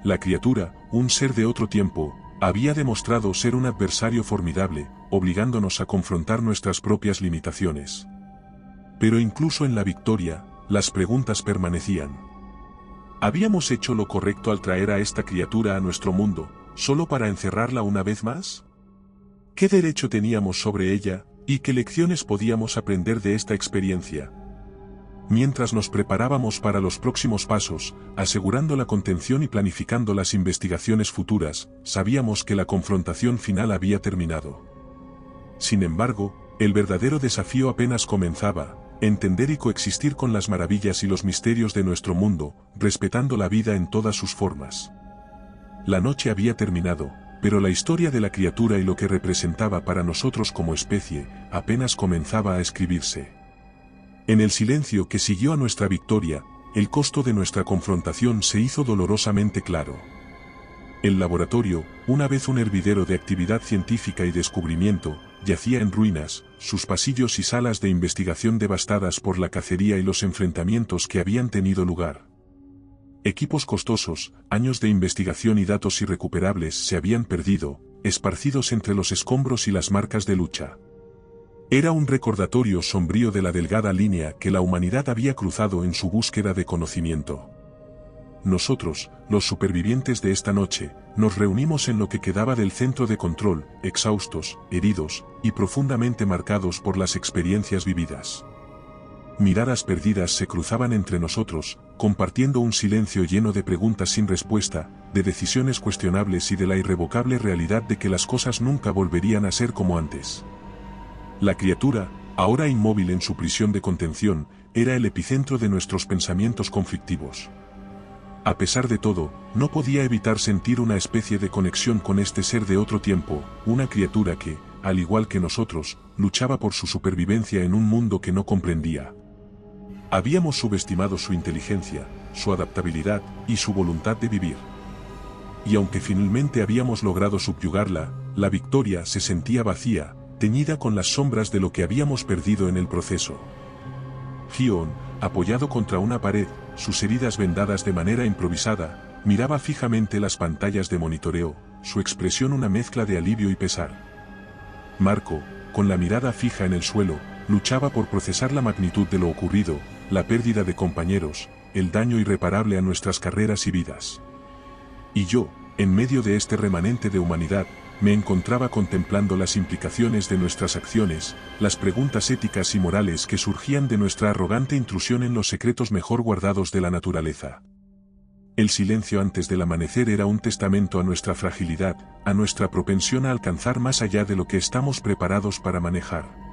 La criatura, un ser de otro tiempo, había demostrado ser un adversario formidable, obligándonos a confrontar nuestras propias limitaciones. Pero incluso en la victoria, las preguntas permanecían. ¿Habíamos hecho lo correcto al traer a esta criatura a nuestro mundo, solo para encerrarla una vez más? ¿Qué derecho teníamos sobre ella, y qué lecciones podíamos aprender de esta experiencia? Mientras nos preparábamos para los próximos pasos, asegurando la contención y planificando las investigaciones futuras, sabíamos que la confrontación final había terminado. Sin embargo, el verdadero desafío apenas comenzaba: entender y coexistir con las maravillas y los misterios de nuestro mundo, respetando la vida en todas sus formas. La noche había terminado, pero la historia de la criatura y lo que representaba para nosotros como especie, apenas comenzaba a escribirse. En el silencio que siguió a nuestra victoria, el costo de nuestra confrontación se hizo dolorosamente claro. El laboratorio, una vez un hervidero de actividad científica y descubrimiento, yacía en ruinas, sus pasillos y salas de investigación devastadas por la cacería y los enfrentamientos que habían tenido lugar. Equipos costosos, años de investigación y datos irrecuperables se habían perdido, esparcidos entre los escombros y las marcas de lucha. Era un recordatorio sombrío de la delgada línea que la humanidad había cruzado en su búsqueda de conocimiento. Nosotros, los supervivientes de esta noche, nos reunimos en lo que quedaba del centro de control, exhaustos, heridos, y profundamente marcados por las experiencias vividas. Miradas perdidas se cruzaban entre nosotros, compartiendo un silencio lleno de preguntas sin respuesta, de decisiones cuestionables y de la irrevocable realidad de que las cosas nunca volverían a ser como antes. La criatura, ahora inmóvil en su prisión de contención, era el epicentro de nuestros pensamientos conflictivos. A pesar de todo, no podía evitar sentir una especie de conexión con este ser de otro tiempo, una criatura que, al igual que nosotros, luchaba por su supervivencia en un mundo que no comprendía. Habíamos subestimado su inteligencia, su adaptabilidad y su voluntad de vivir. Y aunque finalmente habíamos logrado subyugarla, la victoria se sentía vacía, teñida con las sombras de lo que habíamos perdido en el proceso. Gion, apoyado contra una pared, sus heridas vendadas de manera improvisada, miraba fijamente las pantallas de monitoreo, su expresión una mezcla de alivio y pesar. Marco, con la mirada fija en el suelo, luchaba por procesar la magnitud de lo ocurrido, la pérdida de compañeros, el daño irreparable a nuestras carreras y vidas. Y yo, en medio de este remanente de humanidad, me encontraba contemplando las implicaciones de nuestras acciones, las preguntas éticas y morales que surgían de nuestra arrogante intrusión en los secretos mejor guardados de la naturaleza. El silencio antes del amanecer era un testamento a nuestra fragilidad, a nuestra propensión a alcanzar más allá de lo que estamos preparados para manejar.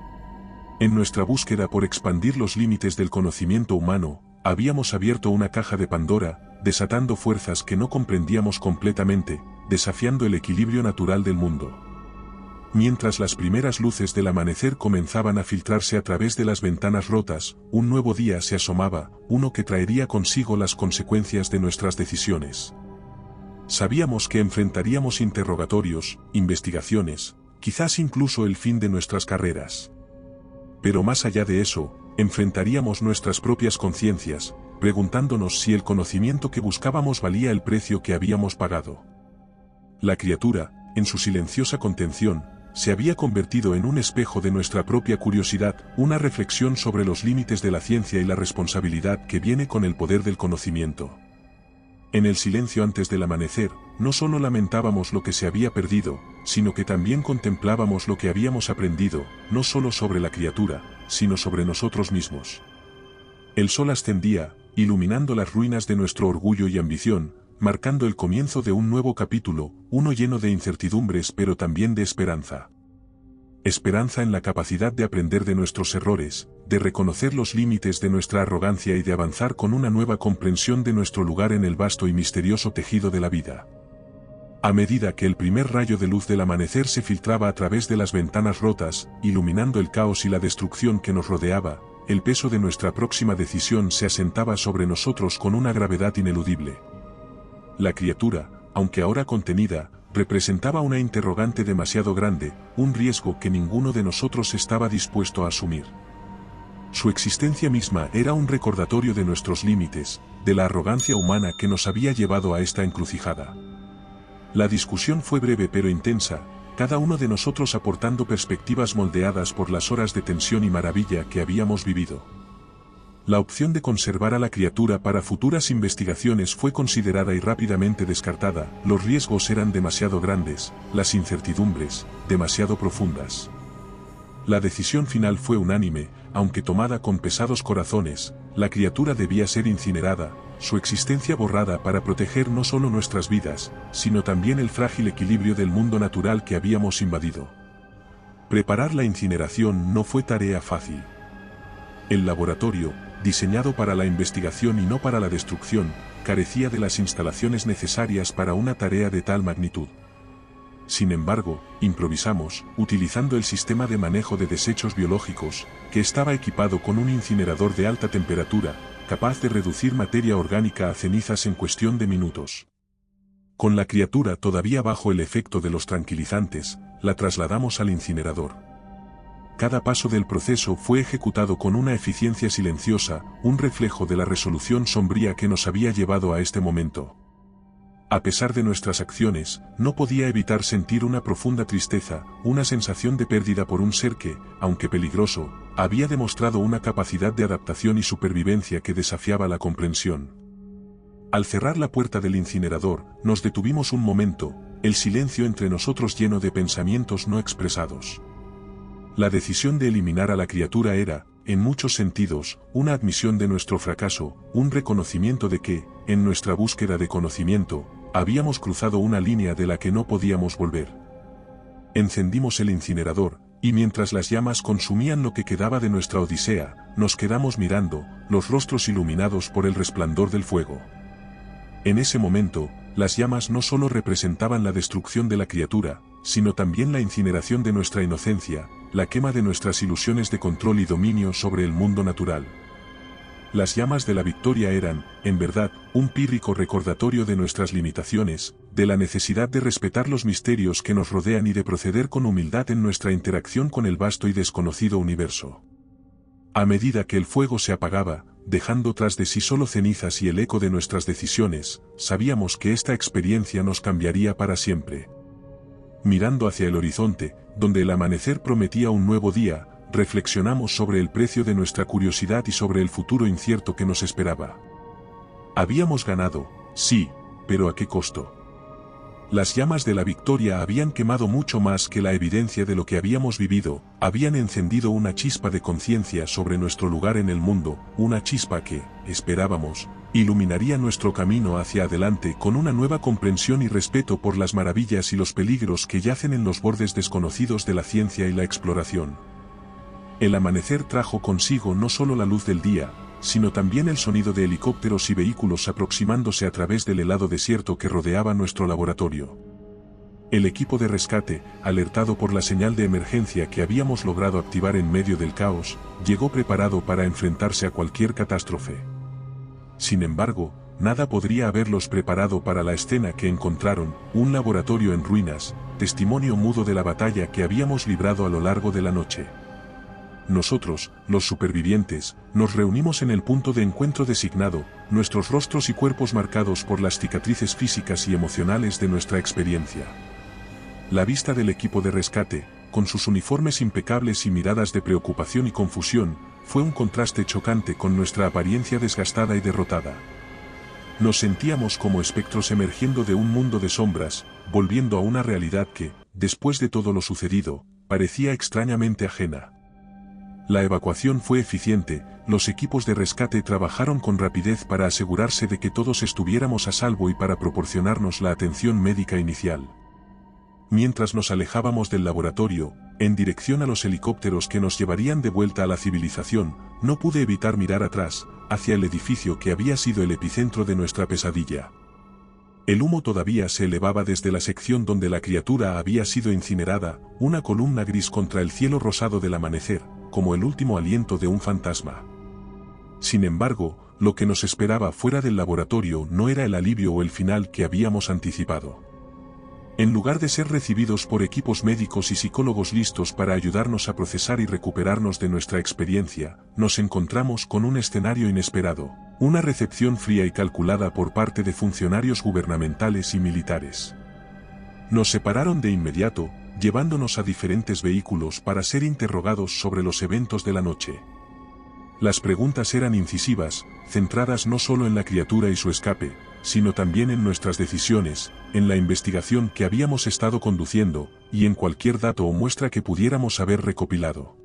En nuestra búsqueda por expandir los límites del conocimiento humano, habíamos abierto una caja de Pandora, desatando fuerzas que no comprendíamos completamente, desafiando el equilibrio natural del mundo. Mientras las primeras luces del amanecer comenzaban a filtrarse a través de las ventanas rotas, un nuevo día se asomaba, uno que traería consigo las consecuencias de nuestras decisiones. Sabíamos que enfrentaríamos interrogatorios, investigaciones, quizás incluso el fin de nuestras carreras. Pero más allá de eso, enfrentaríamos nuestras propias conciencias, preguntándonos si el conocimiento que buscábamos valía el precio que habíamos pagado. La criatura, en su silenciosa contención, se había convertido en un espejo de nuestra propia curiosidad, una reflexión sobre los límites de la ciencia y la responsabilidad que viene con el poder del conocimiento. En el silencio antes del amanecer, no solo lamentábamos lo que se había perdido, sino que también contemplábamos lo que habíamos aprendido, no solo sobre la criatura, sino sobre nosotros mismos. El sol ascendía, iluminando las ruinas de nuestro orgullo y ambición, marcando el comienzo de un nuevo capítulo, uno lleno de incertidumbres pero también de esperanza. esperanza en la capacidad de aprender de nuestros errores, de reconocer los límites de nuestra arrogancia y de avanzar con una nueva comprensión de nuestro lugar en el vasto y misterioso tejido de la vida. A medida que el primer rayo de luz del amanecer se filtraba a través de las ventanas rotas, iluminando el caos y la destrucción que nos rodeaba, el peso de nuestra próxima decisión se asentaba sobre nosotros con una gravedad ineludible. La criatura, aunque ahora contenida, representaba una interrogante demasiado grande, un riesgo que ninguno de nosotros estaba dispuesto a asumir. Su existencia misma era un recordatorio de nuestros límites, de la arrogancia humana que nos había llevado a esta encrucijada. La discusión fue breve pero intensa, cada uno de nosotros aportando perspectivas moldeadas por las horas de tensión y maravilla que habíamos vivido. La opción de conservar a la criatura para futuras investigaciones fue considerada y rápidamente descartada, los riesgos eran demasiado grandes, las incertidumbres, demasiado profundas. La decisión final fue unánime, aunque tomada con pesados corazones, la criatura debía ser incinerada, su existencia borrada para proteger no solo nuestras vidas, sino también el frágil equilibrio del mundo natural que habíamos invadido. Preparar la incineración no fue tarea fácil. El laboratorio, diseñado para la investigación y no para la destrucción, carecía de las instalaciones necesarias para una tarea de tal magnitud. Sin embargo, improvisamos, utilizando el sistema de manejo de desechos biológicos, que estaba equipado con un incinerador de alta temperatura, capaz de reducir materia orgánica a cenizas en cuestión de minutos. Con la criatura todavía bajo el efecto de los tranquilizantes, la trasladamos al incinerador. Cada paso del proceso fue ejecutado con una eficiencia silenciosa, un reflejo de la resolución sombría que nos había llevado a este momento. A pesar de nuestras acciones, no podía evitar sentir una profunda tristeza, una sensación de pérdida por un ser que, aunque peligroso, había demostrado una capacidad de adaptación y supervivencia que desafiaba la comprensión. Al cerrar la puerta del incinerador, nos detuvimos un momento, el silencio entre nosotros lleno de pensamientos no expresados. La decisión de eliminar a la criatura era, en muchos sentidos, una admisión de nuestro fracaso, un reconocimiento de que, en nuestra búsqueda de conocimiento, habíamos cruzado una línea de la que no podíamos volver. Encendimos el incinerador, y mientras las llamas consumían lo que quedaba de nuestra odisea, nos quedamos mirando, los rostros iluminados por el resplandor del fuego. En ese momento, las llamas no solo representaban la destrucción de la criatura, sino también la incineración de nuestra inocencia, la quema de nuestras ilusiones de control y dominio sobre el mundo natural. Las llamas de la victoria eran, en verdad, un pírrico recordatorio de nuestras limitaciones, de la necesidad de respetar los misterios que nos rodean y de proceder con humildad en nuestra interacción con el vasto y desconocido universo. A medida que el fuego se apagaba, dejando tras de sí solo cenizas y el eco de nuestras decisiones, sabíamos que esta experiencia nos cambiaría para siempre. Mirando hacia el horizonte, donde el amanecer prometía un nuevo día, reflexionamos sobre el precio de nuestra curiosidad y sobre el futuro incierto que nos esperaba. Habíamos ganado, sí, pero ¿a qué costo? Las llamas de la victoria habían quemado mucho más que la evidencia de lo que habíamos vivido, habían encendido una chispa de conciencia sobre nuestro lugar en el mundo, una chispa que, esperábamos, iluminaría nuestro camino hacia adelante con una nueva comprensión y respeto por las maravillas y los peligros que yacen en los bordes desconocidos de la ciencia y la exploración. El amanecer trajo consigo no solo la luz del día, sino también el sonido de helicópteros y vehículos aproximándose a través del helado desierto que rodeaba nuestro laboratorio. El equipo de rescate, alertado por la señal de emergencia que habíamos logrado activar en medio del caos, llegó preparado para enfrentarse a cualquier catástrofe. Sin embargo, nada podría haberlos preparado para la escena que encontraron, un laboratorio en ruinas, testimonio mudo de la batalla que habíamos librado a lo largo de la noche. Nosotros, los supervivientes, nos reunimos en el punto de encuentro designado, nuestros rostros y cuerpos marcados por las cicatrices físicas y emocionales de nuestra experiencia. La vista del equipo de rescate, con sus uniformes impecables y miradas de preocupación y confusión, fue un contraste chocante con nuestra apariencia desgastada y derrotada. Nos sentíamos como espectros emergiendo de un mundo de sombras, volviendo a una realidad que, después de todo lo sucedido, parecía extrañamente ajena. La evacuación fue eficiente, los equipos de rescate trabajaron con rapidez para asegurarse de que todos estuviéramos a salvo y para proporcionarnos la atención médica inicial. Mientras nos alejábamos del laboratorio, en dirección a los helicópteros que nos llevarían de vuelta a la civilización, no pude evitar mirar atrás, hacia el edificio que había sido el epicentro de nuestra pesadilla. El humo todavía se elevaba desde la sección donde la criatura había sido incinerada, una columna gris contra el cielo rosado del amanecer, como el último aliento de un fantasma. Sin embargo, lo que nos esperaba fuera del laboratorio no era el alivio o el final que habíamos anticipado. En lugar de ser recibidos por equipos médicos y psicólogos listos para ayudarnos a procesar y recuperarnos de nuestra experiencia, nos encontramos con un escenario inesperado, una recepción fría y calculada por parte de funcionarios gubernamentales y militares. Nos separaron de inmediato, llevándonos a diferentes vehículos para ser interrogados sobre los eventos de la noche. Las preguntas eran incisivas, centradas no solo en la criatura y su escape, sino también en nuestras decisiones, en la investigación que habíamos estado conduciendo, y en cualquier dato o muestra que pudiéramos haber recopilado.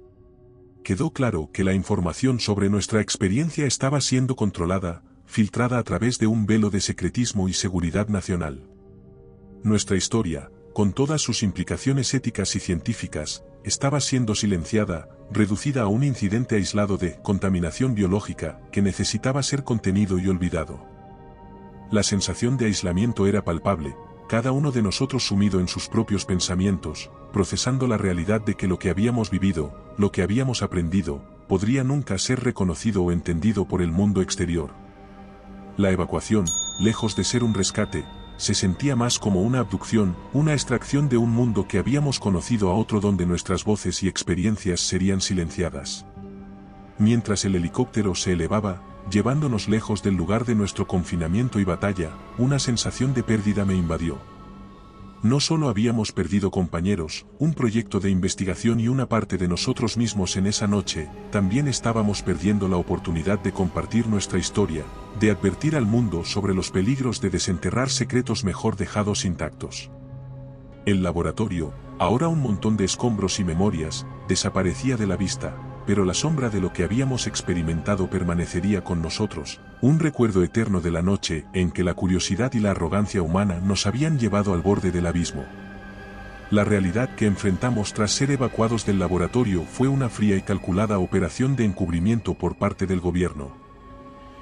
Quedó claro que la información sobre nuestra experiencia estaba siendo controlada, filtrada a través de un velo de secretismo y seguridad nacional. Nuestra historia, con todas sus implicaciones éticas y científicas, estaba siendo silenciada, reducida a un incidente aislado de contaminación biológica que necesitaba ser contenido y olvidado. La sensación de aislamiento era palpable, cada uno de nosotros sumido en sus propios pensamientos, procesando la realidad de que lo que habíamos vivido, lo que habíamos aprendido, podría nunca ser reconocido o entendido por el mundo exterior. La evacuación, lejos de ser un rescate, se sentía más como una abducción, una extracción de un mundo que habíamos conocido a otro donde nuestras voces y experiencias serían silenciadas. Mientras el helicóptero se elevaba, llevándonos lejos del lugar de nuestro confinamiento y batalla, una sensación de pérdida me invadió. No solo habíamos perdido compañeros, un proyecto de investigación y una parte de nosotros mismos en esa noche, también estábamos perdiendo la oportunidad de compartir nuestra historia, de advertir al mundo sobre los peligros de desenterrar secretos mejor dejados intactos. El laboratorio, ahora un montón de escombros y memorias, desaparecía de la vista, pero la sombra de lo que habíamos experimentado permanecería con nosotros, un recuerdo eterno de la noche en que la curiosidad y la arrogancia humana nos habían llevado al borde del abismo. La realidad que enfrentamos tras ser evacuados del laboratorio fue una fría y calculada operación de encubrimiento por parte del gobierno.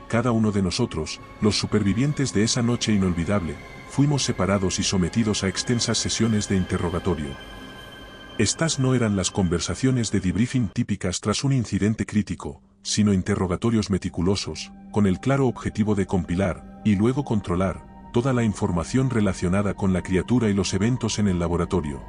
Cada uno de nosotros, los supervivientes de esa noche inolvidable, fuimos separados y sometidos a extensas sesiones de interrogatorio. Estas no eran las conversaciones de debriefing típicas tras un incidente crítico, sino interrogatorios meticulosos, con el claro objetivo de compilar, y luego controlar, toda la información relacionada con la criatura y los eventos en el laboratorio.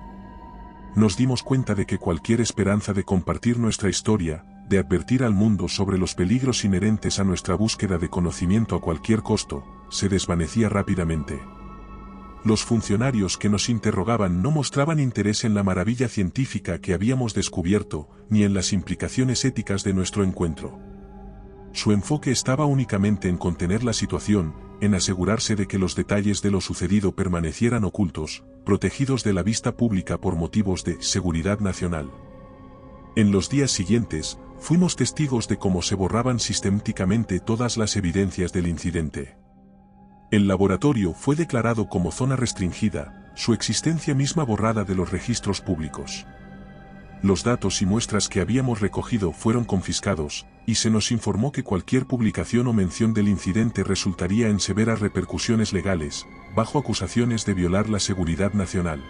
Nos dimos cuenta de que cualquier esperanza de compartir nuestra historia, de advertir al mundo sobre los peligros inherentes a nuestra búsqueda de conocimiento a cualquier costo, se desvanecía rápidamente. Los funcionarios que nos interrogaban no mostraban interés en la maravilla científica que habíamos descubierto, ni en las implicaciones éticas de nuestro encuentro. Su enfoque estaba únicamente en contener la situación, en asegurarse de que los detalles de lo sucedido permanecieran ocultos, protegidos de la vista pública por motivos de seguridad nacional. En los días siguientes, fuimos testigos de cómo se borraban sistemáticamente todas las evidencias del incidente. El laboratorio fue declarado como zona restringida, su existencia misma borrada de los registros públicos. Los datos y muestras que habíamos recogido fueron confiscados, y se nos informó que cualquier publicación o mención del incidente resultaría en severas repercusiones legales, bajo acusaciones de violar la seguridad nacional.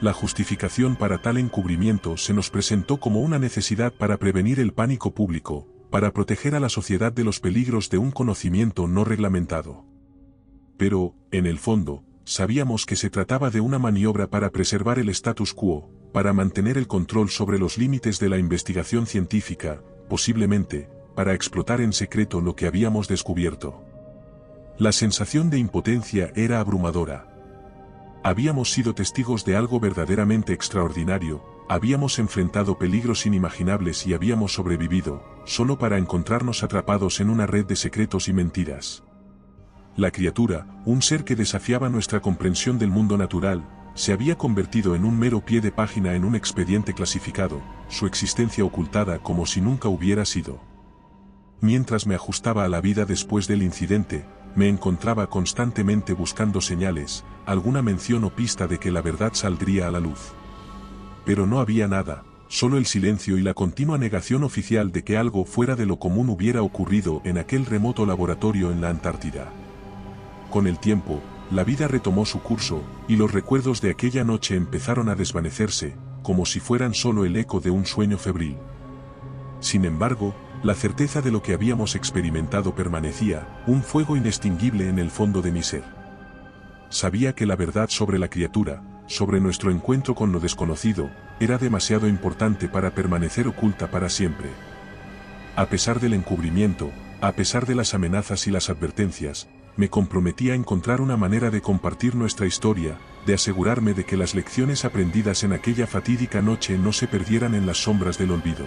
La justificación para tal encubrimiento se nos presentó como una necesidad para prevenir el pánico público, para proteger a la sociedad de los peligros de un conocimiento no reglamentado. Pero, en el fondo, sabíamos que se trataba de una maniobra para preservar el status quo, para mantener el control sobre los límites de la investigación científica, posiblemente, para explotar en secreto lo que habíamos descubierto. La sensación de impotencia era abrumadora. Habíamos sido testigos de algo verdaderamente extraordinario, habíamos enfrentado peligros inimaginables y habíamos sobrevivido, solo para encontrarnos atrapados en una red de secretos y mentiras. La criatura, un ser que desafiaba nuestra comprensión del mundo natural, se había convertido en un mero pie de página en un expediente clasificado, su existencia ocultada como si nunca hubiera sido. Mientras me ajustaba a la vida después del incidente, me encontraba constantemente buscando señales, alguna mención o pista de que la verdad saldría a la luz. Pero no había nada, solo el silencio y la continua negación oficial de que algo fuera de lo común hubiera ocurrido en aquel remoto laboratorio en la Antártida. Con el tiempo, la vida retomó su curso, y los recuerdos de aquella noche empezaron a desvanecerse, como si fueran solo el eco de un sueño febril. Sin embargo, la certeza de lo que habíamos experimentado permanecía, un fuego inextinguible en el fondo de mi ser. Sabía que la verdad sobre la criatura, sobre nuestro encuentro con lo desconocido, era demasiado importante para permanecer oculta para siempre. A pesar del encubrimiento, a pesar de las amenazas y las advertencias, me comprometí a encontrar una manera de compartir nuestra historia, de asegurarme de que las lecciones aprendidas en aquella fatídica noche no se perdieran en las sombras del olvido.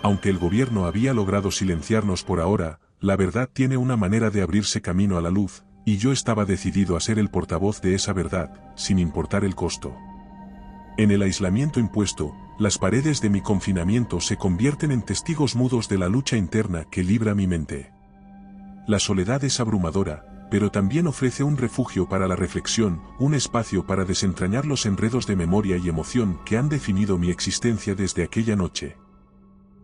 Aunque el gobierno había logrado silenciarnos por ahora, la verdad tiene una manera de abrirse camino a la luz, y yo estaba decidido a ser el portavoz de esa verdad, sin importar el costo. En el aislamiento impuesto, las paredes de mi confinamiento se convierten en testigos mudos de la lucha interna que libra mi mente. La soledad es abrumadora, pero también ofrece un refugio para la reflexión, un espacio para desentrañar los enredos de memoria y emoción que han definido mi existencia desde aquella noche.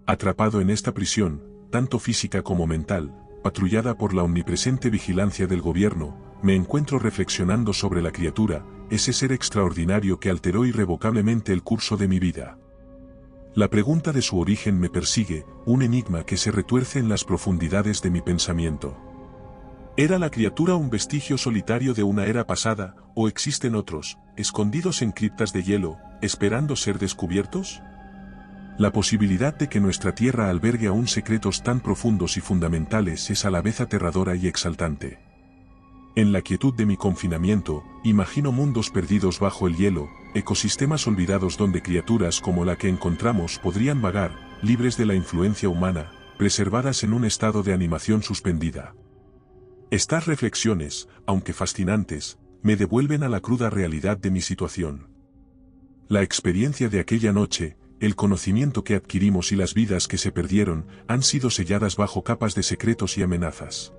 Atrapado en esta prisión, tanto física como mental, patrullada por la omnipresente vigilancia del gobierno, me encuentro reflexionando sobre la criatura, ese ser extraordinario que alteró irrevocablemente el curso de mi vida. La pregunta de su origen me persigue, un enigma que se retuerce en las profundidades de mi pensamiento. ¿Era la criatura un vestigio solitario de una era pasada, o existen otros, escondidos en criptas de hielo, esperando ser descubiertos? La posibilidad de que nuestra Tierra albergue aún secretos tan profundos y fundamentales es a la vez aterradora y exaltante. En la quietud de mi confinamiento, imagino mundos perdidos bajo el hielo, ecosistemas olvidados donde criaturas como la que encontramos podrían vagar, libres de la influencia humana, preservadas en un estado de animación suspendida. Estas reflexiones, aunque fascinantes, me devuelven a la cruda realidad de mi situación. La experiencia de aquella noche, el conocimiento que adquirimos y las vidas que se perdieron, han sido selladas bajo capas de secretos y amenazas.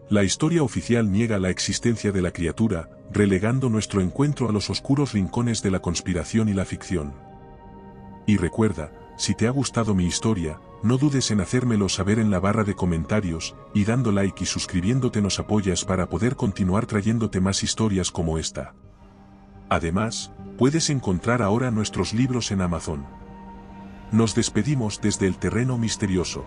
La historia oficial niega la existencia de la criatura, relegando nuestro encuentro a los oscuros rincones de la conspiración y la ficción. Y recuerda, si te ha gustado mi historia, no dudes en hacérmelo saber en la barra de comentarios, y dando like y suscribiéndote nos apoyas para poder continuar trayéndote más historias como esta. Además, puedes encontrar ahora nuestros libros en Amazon. Nos despedimos desde el terreno misterioso.